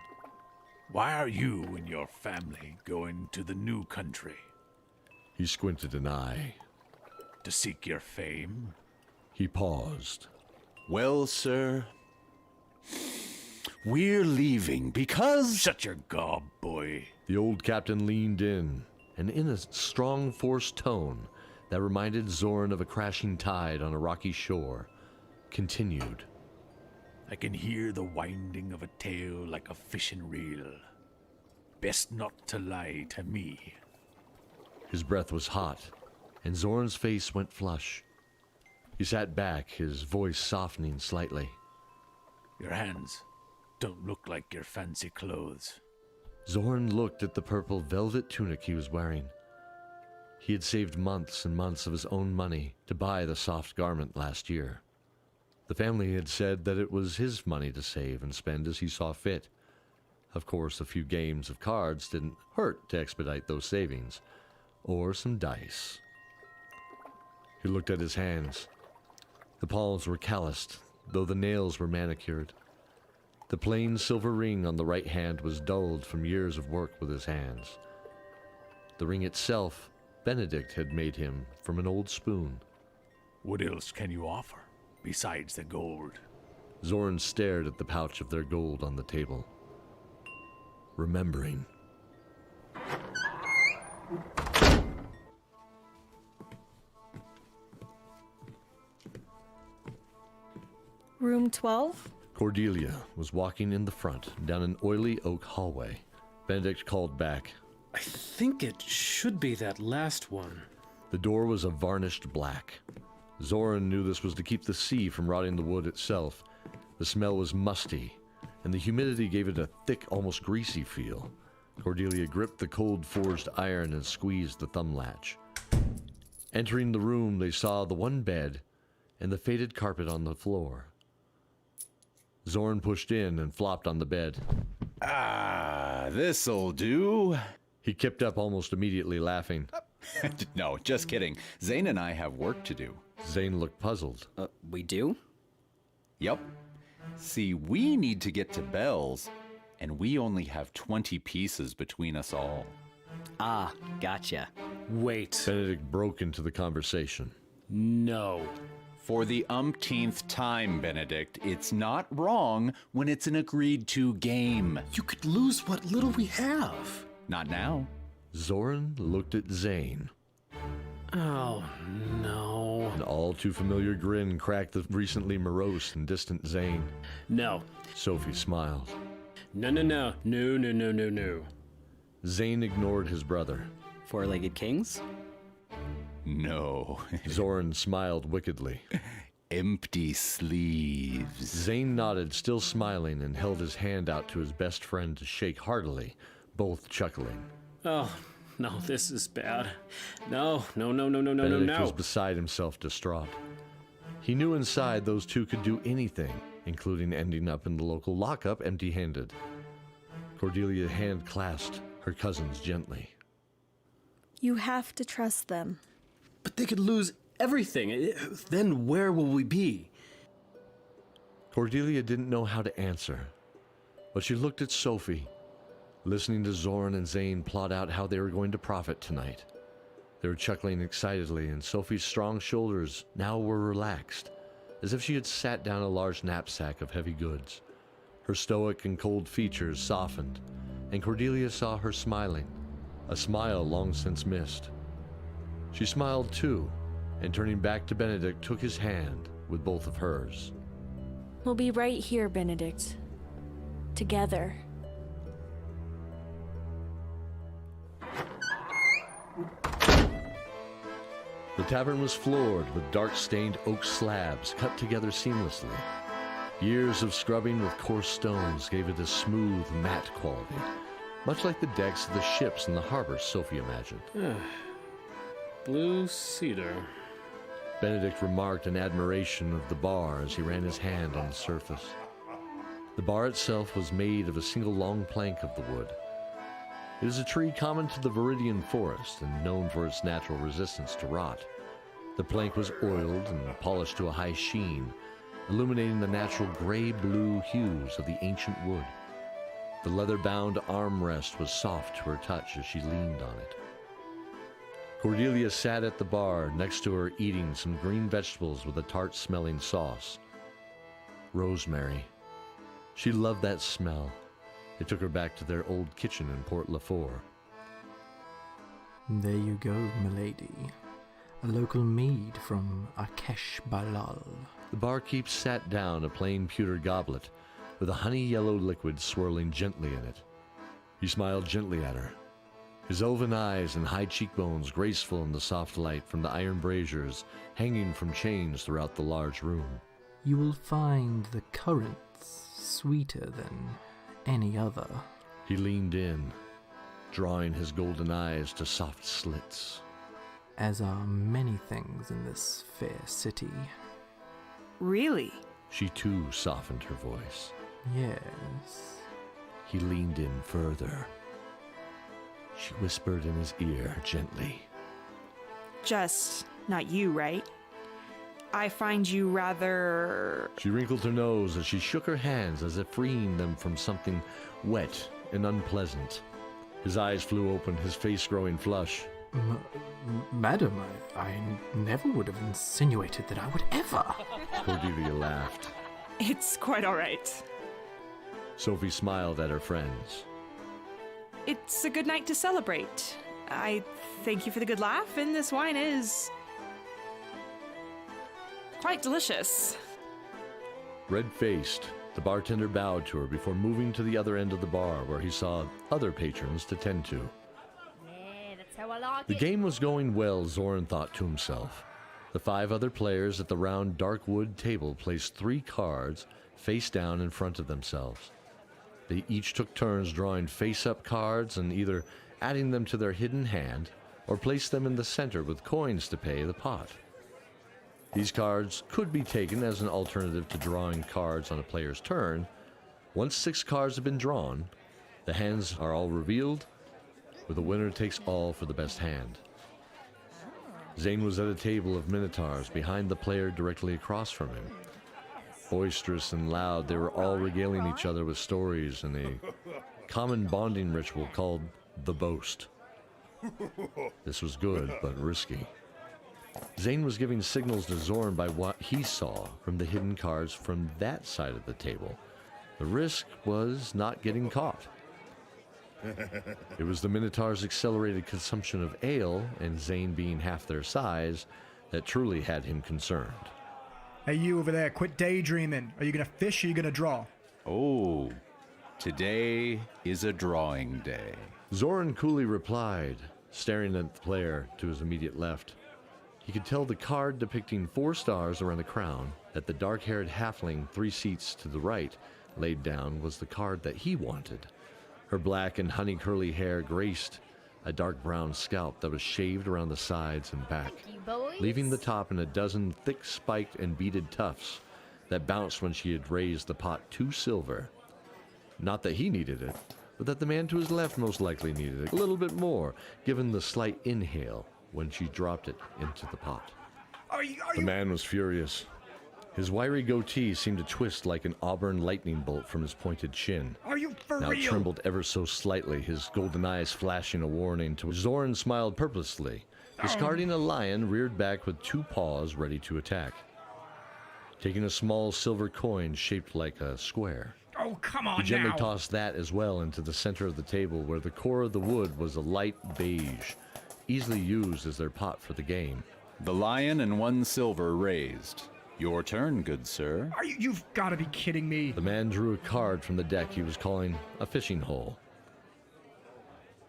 Why are you and your family going to the new country? He squinted an eye. To seek your fame? He paused. Well, sir, we're leaving because... Shut your gob, boy. The old captain leaned in, and in a strong, forced tone that reminded Zoran of a crashing tide on a rocky shore, continued. I can hear the winding of a tale like a fishing reel. Best not to lie to me. His breath was hot, and Zoran's face went flush. He sat back, his voice softening slightly. Your hands don't look like your fancy clothes. Zoran looked at the purple velvet tunic he was wearing. He had saved months and months of his own money to buy the soft garment last year. The family had said that it was his money to save and spend as he saw fit. Of course, a few games of cards didn't hurt to expedite those savings, or some dice. He looked at his hands. The palms were calloused, though the nails were manicured. The plain silver ring on the right hand was dulled from years of work with his hands. The ring itself, Benedict had made him from an old spoon. What else can you offer, besides the gold? Zoran stared at the pouch of their gold on the table. Remembering. Room 12? Cordelia was walking in the front, down an oily oak hallway. Benedict called back. I think it should be that last one. The door was a varnished black. Zoran knew this was to keep the sea from rotting the wood itself. The smell was musty, and the humidity gave it a thick, almost greasy feel. Cordelia gripped the cold forged iron and squeezed the thumb latch. Entering the room, they saw the one bed and the faded carpet on the floor. Zoran pushed in and flopped on the bed. Ah, this'll do. He kipped up almost immediately, laughing. No, just kidding. Zane and I have work to do. Zane looked puzzled. We do? Yup. See, we need to get to Belle's, and we only have 20 pieces between us all. Ah, gotcha. Wait. Benedict broke into the conversation. No. For the umpteenth time, Benedict, it's not wrong when it's an agreed-to game. You could lose what little we have. Not now. Zoran looked at Zane. Oh, no. An all-too-familiar grin cracked the recently morose and distant Zane. No. Sophie smiled. No. No. Zane ignored his brother. Four-legged kings? No. Zoran smiled wickedly. Empty sleeves. Zane nodded, still smiling, and held his hand out to his best friend to shake heartily, both chuckling. Oh, no, this is bad. No. Benedict was beside himself, distraught. He knew inside those two could do anything, including ending up in the local lockup empty-handed. Cordelia hand clasped her cousins gently. You have to trust them. But they could lose everything. Then where will we be? Cordelia didn't know how to answer, but she looked at Sophie, listening to Zoran and Zane plot out how they were going to profit tonight. They were chuckling excitedly, and Sophie's strong shoulders now were relaxed, as if she had sat down a large knapsack of heavy goods. Her stoic and cold features softened, and Cordelia saw her smiling, a smile long since missed. She smiled too, and turning back to Benedict, took his hand with both of hers. We'll be right here, Benedict. Together. The tavern was floored with dark-stained oak slabs cut together seamlessly. Years of scrubbing with coarse stones gave it a smooth, matte quality, much like the decks of the ships in the harbor Sophie imagined. Blue cedar. Benedict remarked in admiration of the bar as he ran his hand on the surface. The bar itself was made of a single long plank of the wood. It is a tree common to the Viridian forest and known for its natural resistance to rot. The plank was oiled and polished to a high sheen, illuminating the natural gray-blue hues of the ancient wood. The leather-bound armrest was soft to her touch as she leaned on it. Cordelia sat at the bar next to her, eating some green vegetables with a tart-smelling sauce. Rosemary. She loved that smell. It took her back to their old kitchen in Port Lafort. There you go, milady. A local mead from Akesh Balal. The barkeep sat down a plain pewter goblet with a honey-yellow liquid swirling gently in it. He smiled gently at her. His elven eyes and high cheekbones graceful in the soft light from the iron braziers hanging from chains throughout the large room. You will find the currants sweeter than any other. He leaned in, drawing his golden eyes to soft slits. As are many things in this fair city. Really? She too softened her voice. Yes. He leaned in further. She whispered in his ear gently. Just not you, right? I find you rather... She wrinkled her nose as she shook her hands as if freeing them from something wet and unpleasant. His eyes flew open, his face growing flush. Madam, I never would have insinuated that I would ever. Cordelia laughed. It's quite alright. Sophie smiled at her friends. It's a good night to celebrate. I thank you for the good laugh, and this wine is quite delicious. Red-faced, the bartender bowed to her before moving to the other end of the bar where he saw other patrons to tend to. Yeah, that's how I like The it. game was going well, Zoran thought to himself. The 5 other players at the round dark wood table placed 3 cards face down in front of themselves. They each took turns drawing face-up cards and either adding them to their hidden hand or placed them in the center with coins to pay the pot. These cards could be taken as an alternative to drawing cards on a player's turn. Once 6 cards have been drawn, the hands are all revealed, where the winner takes all for the best hand. Zane was at a table of minotaurs behind the player directly across from him. Boisterous and loud, they were all regaling each other with stories and a common bonding ritual called the boast. This was good, but risky. Zane was giving signals to Zorn by what he saw from the hidden cards from that side of the table. The risk was not getting caught. It was the Minotaur's accelerated consumption of ale, and Zane being half their size, that truly had him concerned. Hey, you over there, quit daydreaming. Are you gonna fish or are you gonna draw? Oh, today is a drawing day. Zoran coolly replied, staring at the player to his immediate left. He could tell the card depicting 4 stars around the crown that the dark-haired halfling 3 seats to the right laid down was the card that he wanted. Her black and honey-curly hair graced a dark brown scalp that was shaved around the sides and back, leaving the top in a dozen thick spiked and beaded tufts that bounced when she had raised the pot 2 silver. Not that he needed it, but that the man to his left most likely needed it a little bit more, given the slight inhale when she dropped it into the pot. The man was furious. His wiry goatee seemed to twist like an auburn lightning bolt from his pointed chin. Are you for Now real? it trembled ever so slightly, his golden eyes flashing a warning to Zoran smiled purposely, discarding a lion reared back with 2 paws ready to attack. Taking a small silver coin shaped like a square. Oh, come He on gently now. tossed that as well into the center of the table where the core of the wood was a light beige, easily used as their pot for the game. The lion and 1 silver raised. Your turn, good sir. You've got to be kidding me. The man drew a card from the deck he was calling a fishing hole.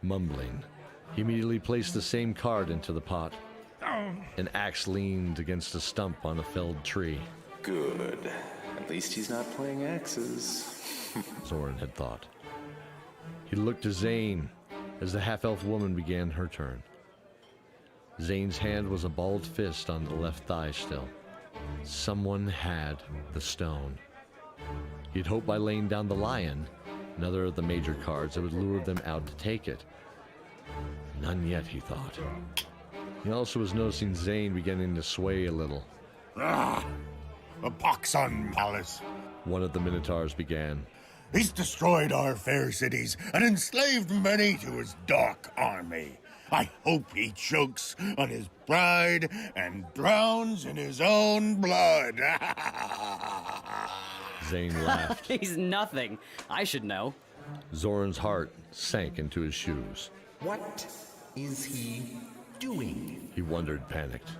Mumbling, he immediately placed the same card into the pot. An axe leaned against a stump on a felled tree. Good. At least he's not playing axes. Zoran had thought. He looked to Zane as the half-elf woman began her turn. Zane's hand was a balled fist on the left thigh still. Someone had the stone. He'd hoped by laying down the lion, another of the major cards, that would lure them out to take it. None yet, he thought. He also was noticing Zane beginning to sway a little. Ah! A pox on Palace. One of the Minotaurs began. He's destroyed our fair cities and enslaved many to his dark army. I hope he chokes on his pride and drowns in his own blood. Zane laughed. He's nothing. I should know. Zoran's heart sank into his shoes. What is he doing? He wondered, panicked.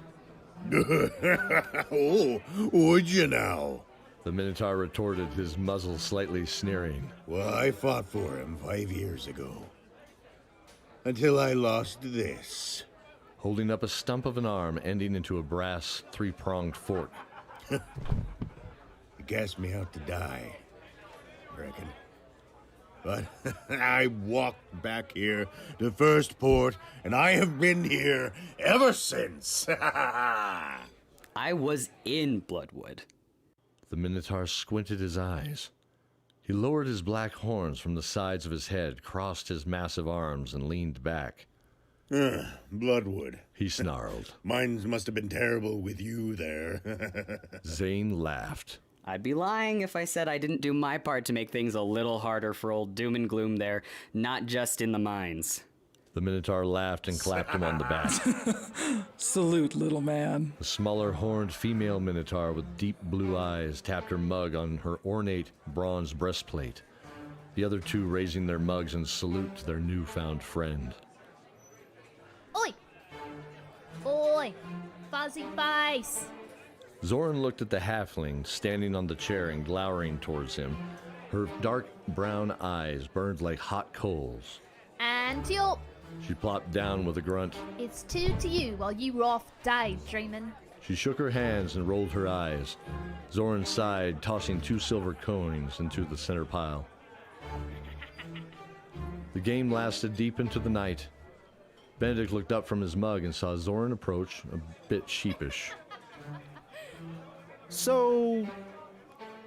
Oh, would you now? The Minotaur retorted, his muzzle slightly sneering. Well, I fought for him 5 years ago. Until I lost this. Holding up a stump of an arm ending into a brass 3-pronged fork. You cast me out to die, I reckon. But I walked back here to First Port, and I have been here ever since. I was in Bloodwood. The Minotaur squinted his eyes. He lowered his black horns from the sides of his head, crossed his massive arms, and leaned back. Bloodwood. He snarled. Mine must have been terrible with you there. Zane laughed. I'd be lying if I said I didn't do my part to make things a little harder for old Doom and Gloom there, not just in the mines. The Minotaur laughed and clapped him on the back. Salute, little man. The smaller horned female Minotaur with deep blue eyes tapped her mug on her ornate bronze breastplate, the other two raising their mugs in salute to their newfound friend. Oi! Oi! Fuzzy face! Zoran looked at the halfling standing on the chair and glowering towards him. Her dark brown eyes burned like hot coals. And yup! She plopped down with a grunt. It's 2 to you while you were off daydreaming. She shook her hands and rolled her eyes. Zoran sighed, tossing 2 silver coins into the center pile. The game lasted deep into the night. Benedict looked up from his mug and saw Zoran approach, a bit sheepish. So,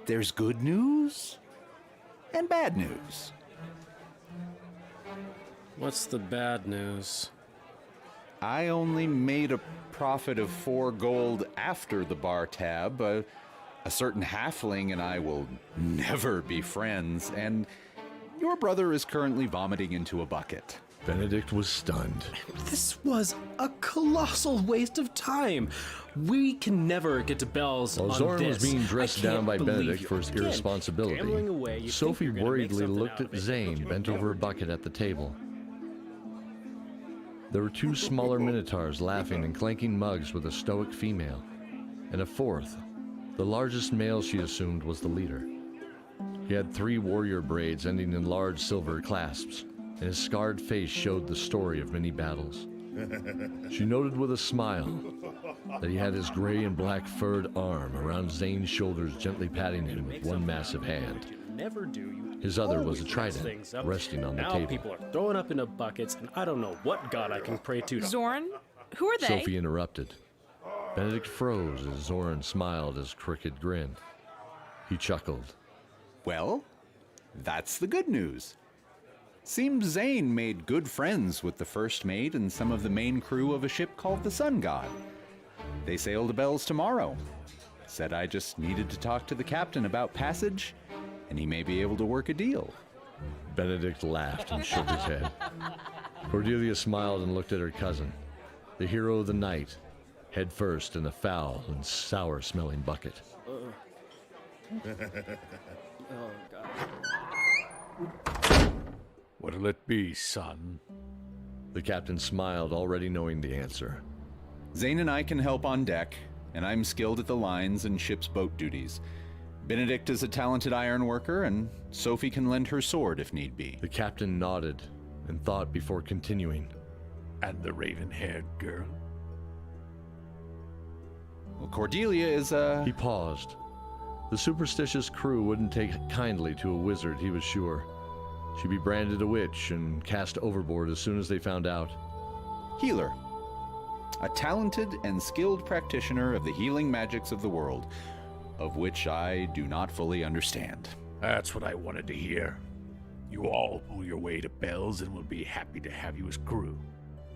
there's good news and bad news. What's the bad news? I only made a profit of 4 gold after the bar tab. A certain halfling and I will never be friends, and your brother is currently vomiting into a bucket. Benedict was stunned. This was a colossal waste of time. We can never get to Bells on Zoran this. was being dressed down by Benedict for his Again, irresponsibility. gambling away, you Sophie think you're gonna make worriedly something looked out at of it. Zane, bent over a bucket at the table. There were 2 smaller Minotaurs laughing and clanking mugs with a stoic female, and a 4th. The largest male, she assumed, was the leader. He had 3 warrior braids ending in large silver clasps, and his scarred face showed the story of many battles. She noted with a smile that he had his gray and black furred arm around Zane's shoulders, gently patting him with one massive hand. Never do. You His other was always a mess trident things up. resting on the now table. People are throwing up into buckets, and I don't know what god I can pray to. Zoran, who are they? Sophie interrupted. Benedict froze as Zoran smiled his crooked grin. He chuckled. Well, that's the good news. Seems Zane made good friends with the first mate and some of the main crew of a ship called the Sun God. They sail to Bells tomorrow. Said I just needed to talk to the captain about passage, and he may be able to work a deal. Benedict laughed and shook his head. Cordelia smiled and looked at her cousin, the hero of the night, head first in a foul and sour-smelling bucket. Oh, God. What'll it be, son? The captain smiled, already knowing the answer. Zane and I can help on deck, and I'm skilled at the lines and ship's boat duties. Benedict is a talented iron worker, and Sophie can lend her sword if need be. The captain nodded and thought before continuing. And the raven-haired girl? Well, Cordelia is He paused. The superstitious crew wouldn't take kindly to a wizard, he was sure. She'd be branded a witch and cast overboard as soon as they found out. Healer. A talented and skilled practitioner of the healing magics of the world, of which I do not fully understand. That's what I wanted to hear. You all pull your way to Bells and we'll be happy to have you as crew.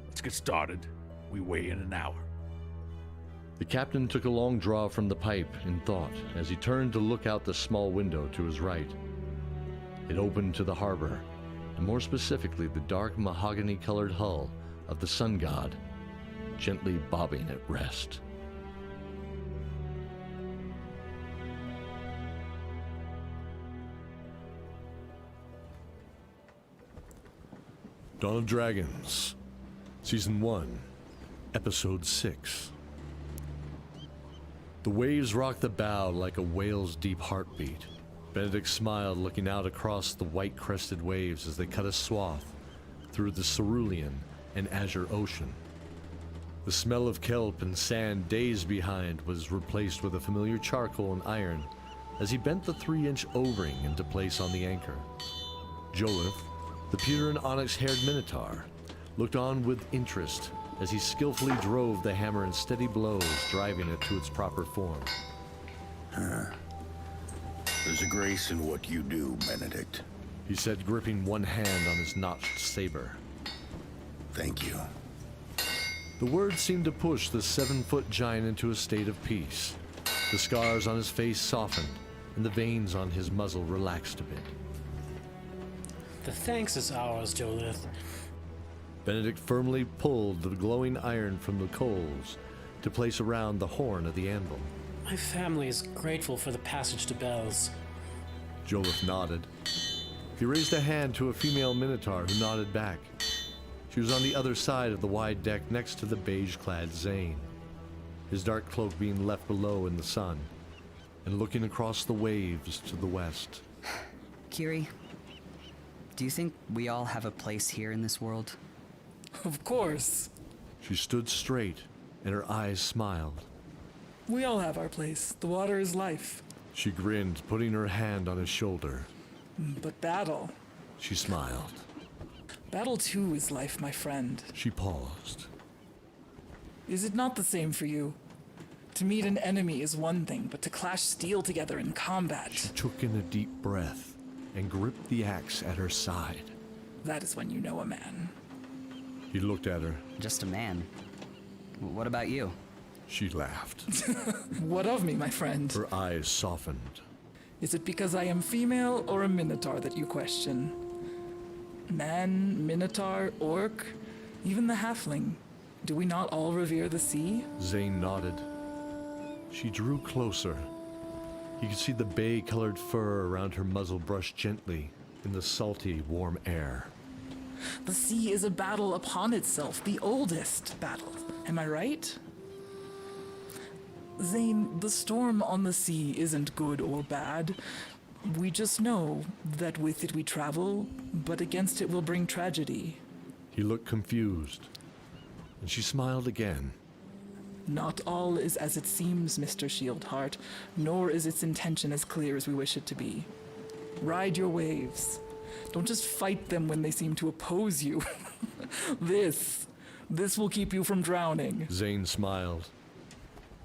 Let's get started. We weigh in an hour. The captain took a long draw from the pipe in thought as he turned to look out the small window to his right. It opened to the harbor, and more specifically the dark mahogany-colored hull of the Sun God, gently bobbing at rest. Dawn of Dragons, Season 1, Episode 6. The waves rocked the bow like a whale's deep heartbeat. Benedict smiled, looking out across the white-crested waves as they cut a swath through the cerulean and azure ocean. The smell of kelp and sand days behind was replaced with a familiar charcoal and iron as he bent the 3-inch O-ring into place on the anchor. Jolith, the pewter and onyx-haired minotaur, looked on with interest as he skillfully drove the hammer in steady blows, driving it to its proper form. There's a grace in what you do, Benedict. He said, gripping one hand on his notched saber. Thank you. The words seemed to push the 7-foot giant into a state of peace. The scars on his face softened, and the veins on his muzzle relaxed a bit. The thanks is ours, Jolith. Benedict firmly pulled the glowing iron from the coals to place around the horn of the anvil. My family is grateful for the passage to Bells. Joliffe nodded. He raised a hand to a female minotaur who nodded back. She was on the other side of the wide deck next to the beige-clad Zane, his dark cloak being left below in the sun, and looking across the waves to the west. Kiri, do you think we all have a place here in this world? Of course. She stood straight, and her eyes smiled. We all have our place. The water is life. She grinned, putting her hand on his shoulder. But battle. She smiled. Battle too is life, my friend. She paused. Is it not the same for you? To meet an enemy is one thing, but to clash steel together in combat. She took in a deep breath and gripped the axe at her side. That is when you know a man. He looked at her. Just a man. What about you? She laughed. What of me, my friend? Her eyes softened. Is it because I am female or a minotaur that you question? Man, minotaur, orc, even the halfling. Do we not all revere the sea? Zane nodded. She drew closer. He could see the bay-colored fur around her muzzle brush gently in the salty, warm air. The sea is a battle upon itself, the oldest battle. Am I right? Zane, the storm on the sea isn't good or bad. We just know that with it we travel, but against it will bring tragedy. He looked confused, and she smiled again. Not all is as it seems, Mr. Shieldheart, nor is its intention as clear as we wish it to be. Ride your waves. Don't just fight them when they seem to oppose you. This will keep you from drowning. Zane smiled,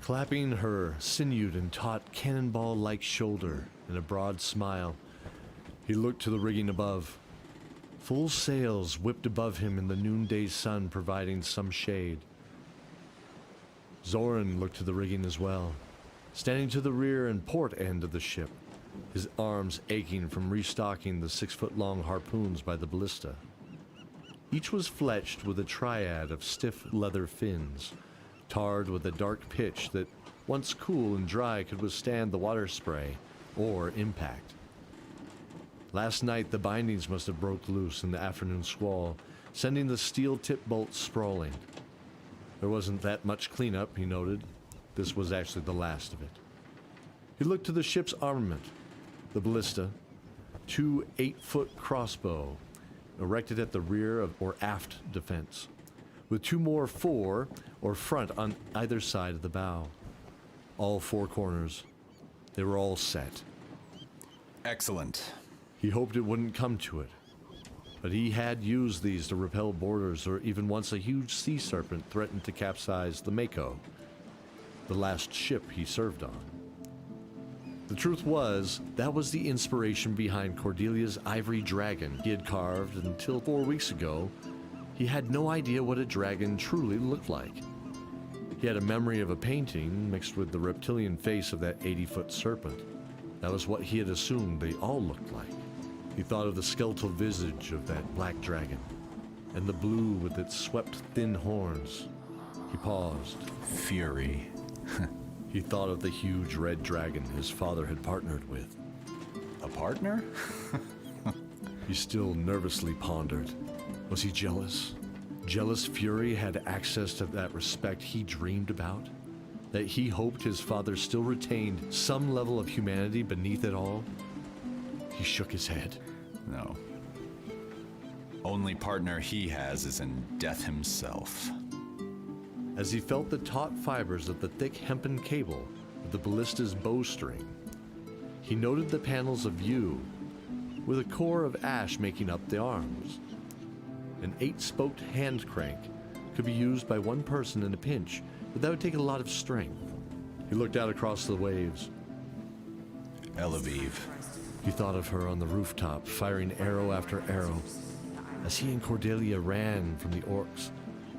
clapping her sinewed and taut cannonball-like shoulder in a broad smile. He looked to the rigging above. Full sails whipped above him in the noonday sun, providing some shade. Zoran looked to the rigging as well, standing to the rear and port end of the ship, his arms aching from restocking the 6-foot-long harpoons by the ballista. Each was fletched with a triad of stiff leather fins, tarred with a dark pitch that, once cool and dry, could withstand the water spray or impact. Last night, the bindings must have broke loose in the afternoon squall, sending the steel-tipped bolts sprawling. There wasn't that much cleanup, he noted. This was actually the last of it. He looked to the ship's armament, the ballista, 2 8-foot crossbow erected at the rear of or aft defense, with 2 more fore or front on either side of the bow. All 4 corners. They were all set. Excellent. He hoped it wouldn't come to it, but he had used these to repel boarders or even once a huge sea serpent threatened to capsize the Mako, the last ship he served on. The truth was, that was the inspiration behind Cordelia's ivory dragon he had carved until 4 weeks ago. He had no idea what a dragon truly looked like. He had a memory of a painting mixed with the reptilian face of that 80-foot serpent. That was what he had assumed they all looked like. He thought of the skeletal visage of that black dragon, and the blue with its swept thin horns. He paused. Fury. He thought of the huge red dragon his father had partnered with. A partner? He still nervously pondered. Was he jealous? Jealous Fury had access to that respect he dreamed about? That he hoped his father still retained some level of humanity beneath it all? He shook his head. No. Only partner he has is in death himself. As he felt the taut fibers of the thick hempen cable of the ballista's bowstring, he noted the panels of yew, with a core of ash making up the arms. An 8-spoked hand crank could be used by one person in a pinch, but that would take a lot of strength. He looked out across the waves. Elaviv. He thought of her on the rooftop, firing arrow after arrow, as he and Cordelia ran from the orcs,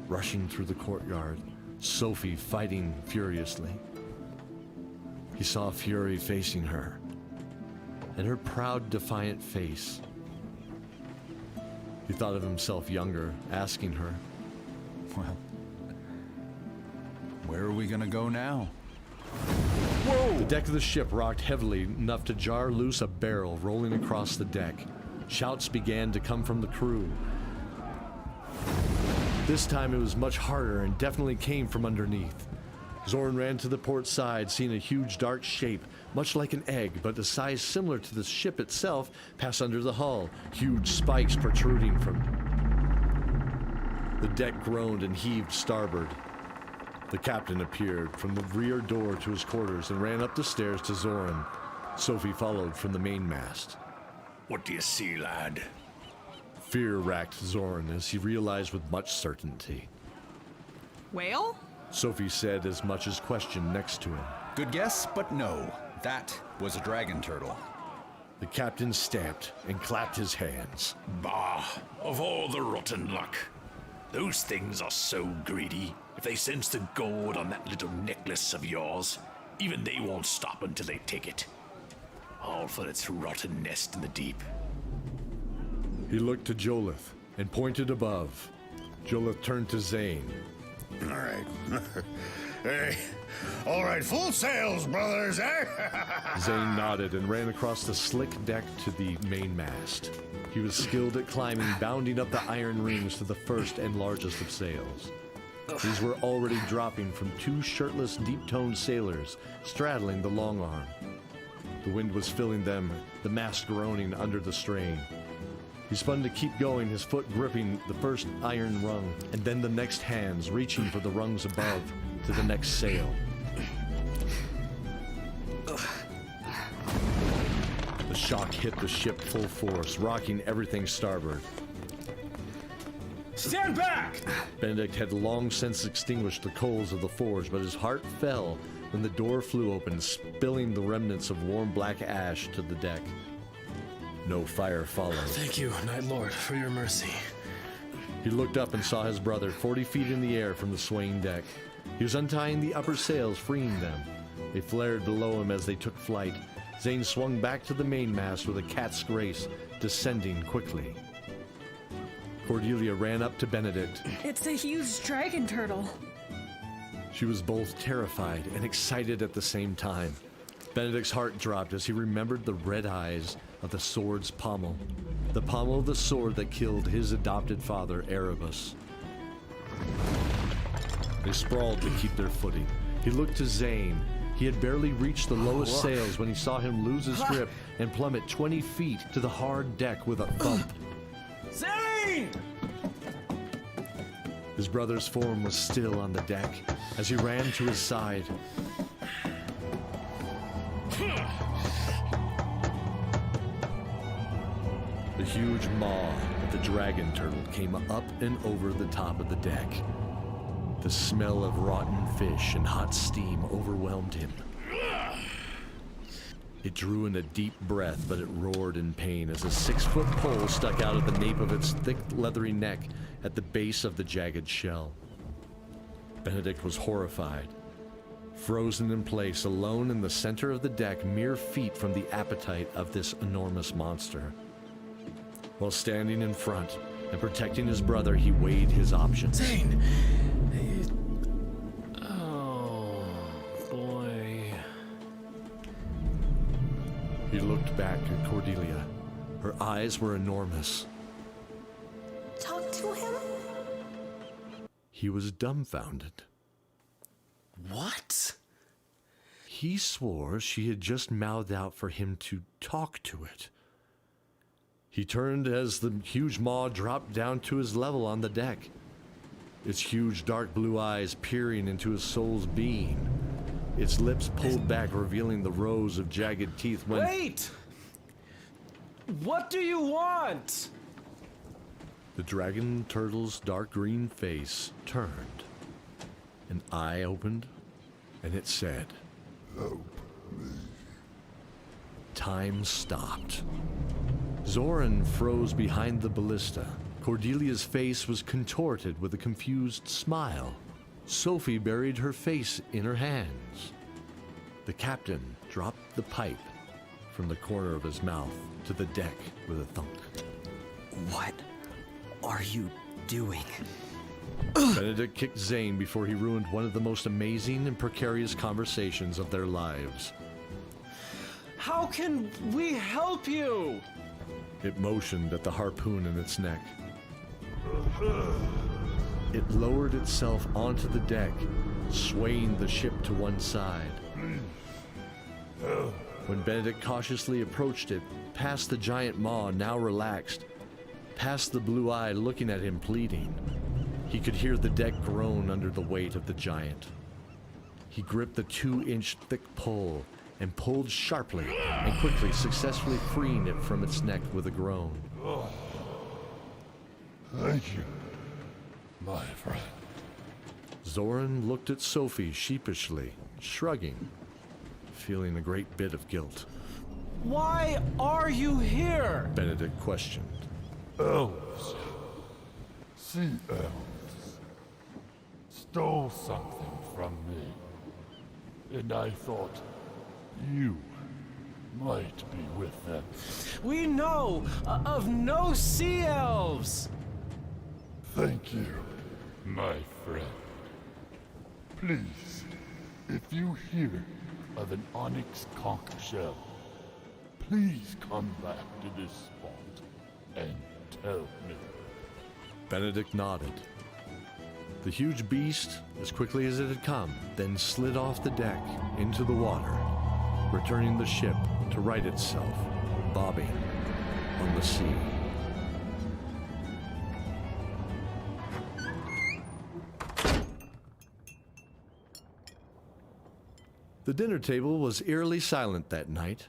rushing through the courtyard, Sophie fighting furiously. He saw Fury facing her, and her proud, defiant face. He thought of himself younger, asking her, Well, where are we gonna go now? Whoa! The deck of the ship rocked heavily enough to jar loose a barrel rolling across the deck. Shouts began to come from the crew. This time it was much harder and definitely came from underneath. Zoran ran to the port side, seeing a huge dark shape, much like an egg, but a size similar to the ship itself, pass under the hull, huge spikes protruding from it. The deck groaned and heaved starboard. The captain appeared from the rear door to his quarters and ran up the stairs to Zoran. Sophie followed from the mainmast. What do you see, lad? Fear racked Zoran as he realized with much certainty. Whale? Sophie said as much as questioned next to him. Good guess, but no. That was a dragon turtle. The captain stamped and clapped his hands. Bah, of all the rotten luck. Those things are so greedy. If they sense the gold on that little necklace of yours, even they won't stop until they take it. All for its rotten nest in the deep. He looked to Jolith and pointed above. Jolith turned to Zane. All right. Hey, all right, full sails, brothers, eh? Zane nodded and ran across the slick deck to the mainmast. He was skilled at climbing, bounding up the iron rings to the first and largest of sails. These were already dropping from two shirtless, deep-toned sailors straddling the long arm. The wind was filling them, the mast groaning under the strain. He spun to keep going, his foot gripping the first iron rung, and then the next hands reaching for the rungs above to the next sail. The shock hit the ship full force, rocking everything starboard. Stand back! Benedict had long since extinguished the coals of the forge, but his heart fell when the door flew open, spilling the remnants of warm black ash to the deck. No fire followed. Thank you, Night Lord, for your mercy. He looked up and saw his brother 40 feet in the air from the swaying deck. He was untying the upper sails, freeing them. They flared below him as they took flight. Zane swung back to the mainmast with a cat's grace, descending quickly. Cordelia ran up to Benedict. It's a huge dragon turtle. She was both terrified and excited at the same time. Benedict's heart dropped as he remembered the red eyes of the sword's pommel, the pommel of the sword that killed his adopted father, Erebus. They sprawled to keep their footing. He looked to Zane. He had barely reached the lowest sails when he saw him lose his grip and plummet 20 feet to the hard deck with a thump. Zane! His brother's form was still on the deck as he ran to his side. The huge maw of the dragon turtle came up and over the top of the deck. The smell of rotten fish and hot steam overwhelmed him. It drew in a deep breath, but it roared in pain as a 6-foot pole stuck out of the nape of its thick, leathery neck at the base of the jagged shell. Benedict was horrified. Frozen in place, alone in the center of the deck, mere feet from the appetite of this enormous monster. While standing in front and protecting his brother, he weighed his options. Zane! Oh, boy. He looked back at Cordelia. Her eyes were enormous. Talk to him? He was dumbfounded. What? He swore she had just mouthed out for him to talk to it. He turned as the huge maw dropped down to his level on the deck, its huge dark blue eyes peering into his soul's being, its lips pulled back, revealing the rows of jagged teeth when— Wait! What do you want? The dragon turtle's dark green face turned. An eye opened, and it said, Help me. Time stopped. Zoran froze behind the ballista. Cordelia's face was contorted with a confused smile. Sophie buried her face in her hands. The captain dropped the pipe from the corner of his mouth to the deck with a thunk. What are you doing? Benedict kicked Zane before he ruined one of the most amazing and precarious conversations of their lives. How can we help you? It motioned at the harpoon in its neck. It lowered itself onto the deck, swaying the ship to one side. When Benedict cautiously approached it, past the giant maw now relaxed, past the blue eye looking at him pleading, he could hear the deck groan under the weight of the giant. He gripped the 2-inch thick pole and pulled sharply and quickly, successfully freeing it from its neck with a groan. Thank you, my friend. Zoran looked at Sophie sheepishly, shrugging, feeling a great bit of guilt. Why are you here? Benedict questioned. Elves. Sea elves. Stole something from me. And I thought you might be with them. We know of no sea elves. Thank you, my friend. Please, if you hear of an onyx conch shell, please come back to this spot and tell me. Benedict nodded. The huge beast, as quickly as it had come, then slid off the deck into the water, returning the ship to right itself, bobbing on the sea. The dinner table was eerily silent that night.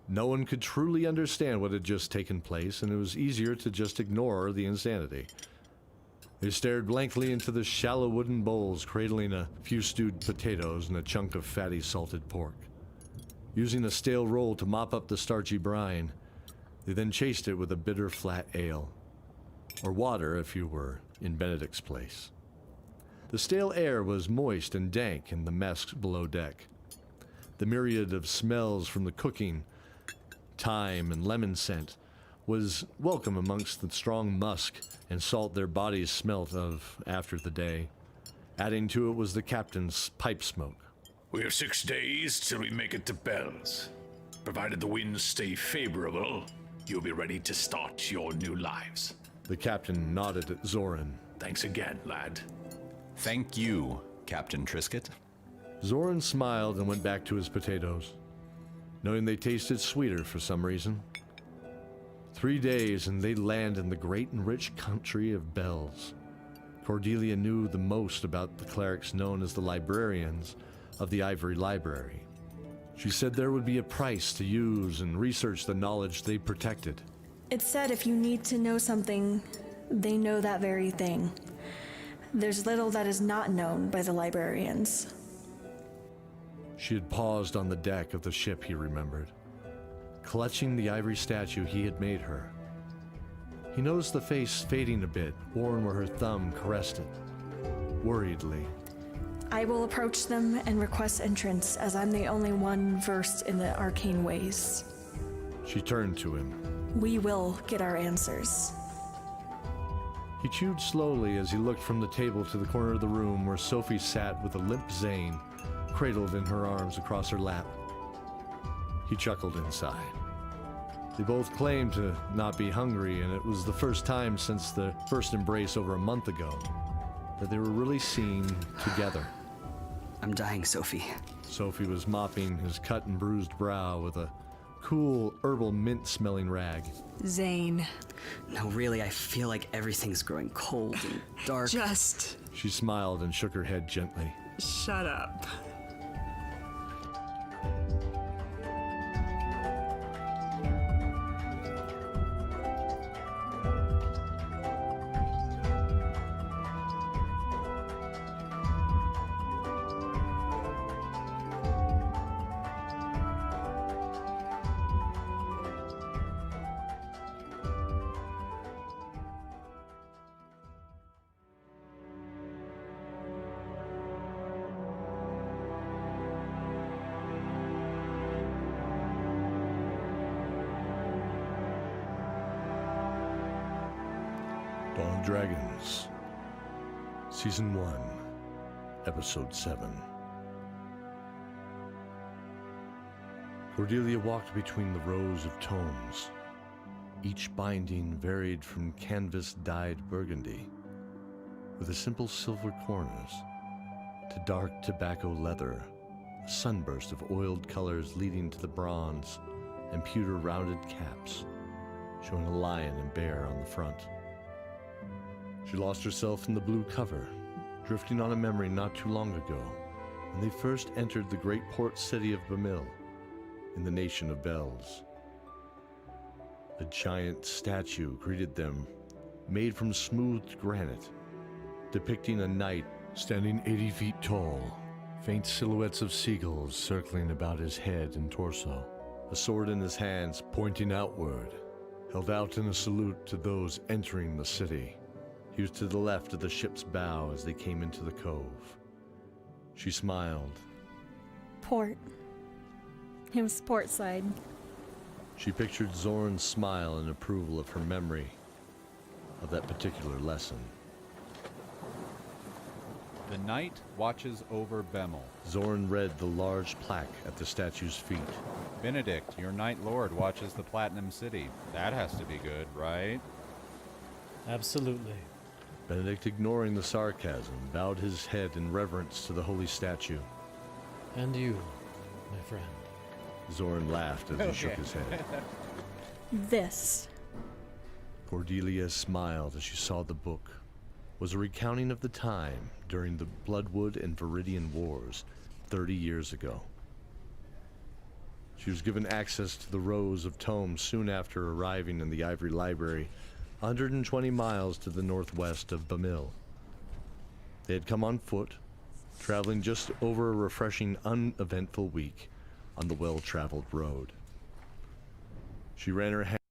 No one could truly understand what had just taken place, and it was easier to just ignore the insanity. They stared blankly into the shallow wooden bowls, cradling a few stewed potatoes and a chunk of fatty salted pork. Using a stale roll to mop up the starchy brine, they then chased it with a bitter flat ale. Or water, if you were in Benedict's place. The stale air was moist and dank in the mess below deck. The myriad of smells from the cooking, thyme and lemon scent, was welcome amongst the strong musk and salt their bodies smelt of after the day. Adding to it was the captain's pipe smoke. We have 6 days till we make it to Bells. Provided the winds stay favorable, you'll be ready to start your new lives. The captain nodded at Zoran. Thanks again, lad. Thank you, Captain Trisket. Zoran smiled and went back to his potatoes, knowing they tasted sweeter for some reason. 3 days and they'd land in the great and rich country of Bells. Cordelia knew the most about the clerics known as the librarians of the Ivory Library. She said there would be a price to use and research the knowledge they protected. It said if you need to know something, they know that very thing. There's little that is not known by the librarians. She had paused on the deck of the ship, he remembered, clutching the ivory statue he had made her. He noticed the face fading a bit, worn where her thumb caressed it, worriedly. I will approach them and request entrance, as I'm the only one versed in the arcane ways. She turned to him. We will get our answers. He chewed slowly as he looked from the table to the corner of the room where Sophie sat with a limp Zane cradled in her arms across her lap. He chuckled inside. They both claimed to not be hungry, and it was the first time since the first embrace over a month ago that they were really seen together. I'm dying, Sophie. Sophie was mopping his cut and bruised brow with a cool, herbal mint-smelling rag. Zane. No, really, I feel like everything's growing cold and dark. Just... She smiled and shook her head gently. shut up. of Dragons, Season 1, Episode 7. Cordelia walked between the rows of tomes, each binding varied from canvas-dyed burgundy, with a simple silver corners, to dark tobacco leather, a sunburst of oiled colors leading to the bronze and pewter rounded caps, showing a lion and bear on the front. She lost herself in the blue cover, drifting on a memory not too long ago, when they first entered the great port city of Bamil, in the Nation of Bells. A giant statue greeted them, made from smoothed granite, depicting a knight standing 80 feet tall, faint silhouettes of seagulls circling about his head and torso, a sword in his hands pointing outward, held out in a salute to those entering the city. He was to the left of the ship's bow as they came into the cove. She smiled. Port. It was port side. She pictured Zoran's smile in approval of her memory of that particular lesson. The knight watches over Bemmel. Zoran read the large plaque at the statue's feet. Benedict, your Knight Lord, watches the Platinum City. That has to be good, right? Absolutely. Benedict, ignoring the sarcasm, bowed his head in reverence to the holy statue. And you, my friend. Zoran laughed as he shook his head. This. Cordelia smiled as she saw the book. Was a recounting of the time during the Bloodwood and Viridian Wars 30 years ago. She was given access to the rows of tomes soon after arriving in the Ivory Library, 120 miles to the northwest of Bamil. They had come on foot, traveling just over a refreshing, uneventful week on the well-traveled road. She ran her hand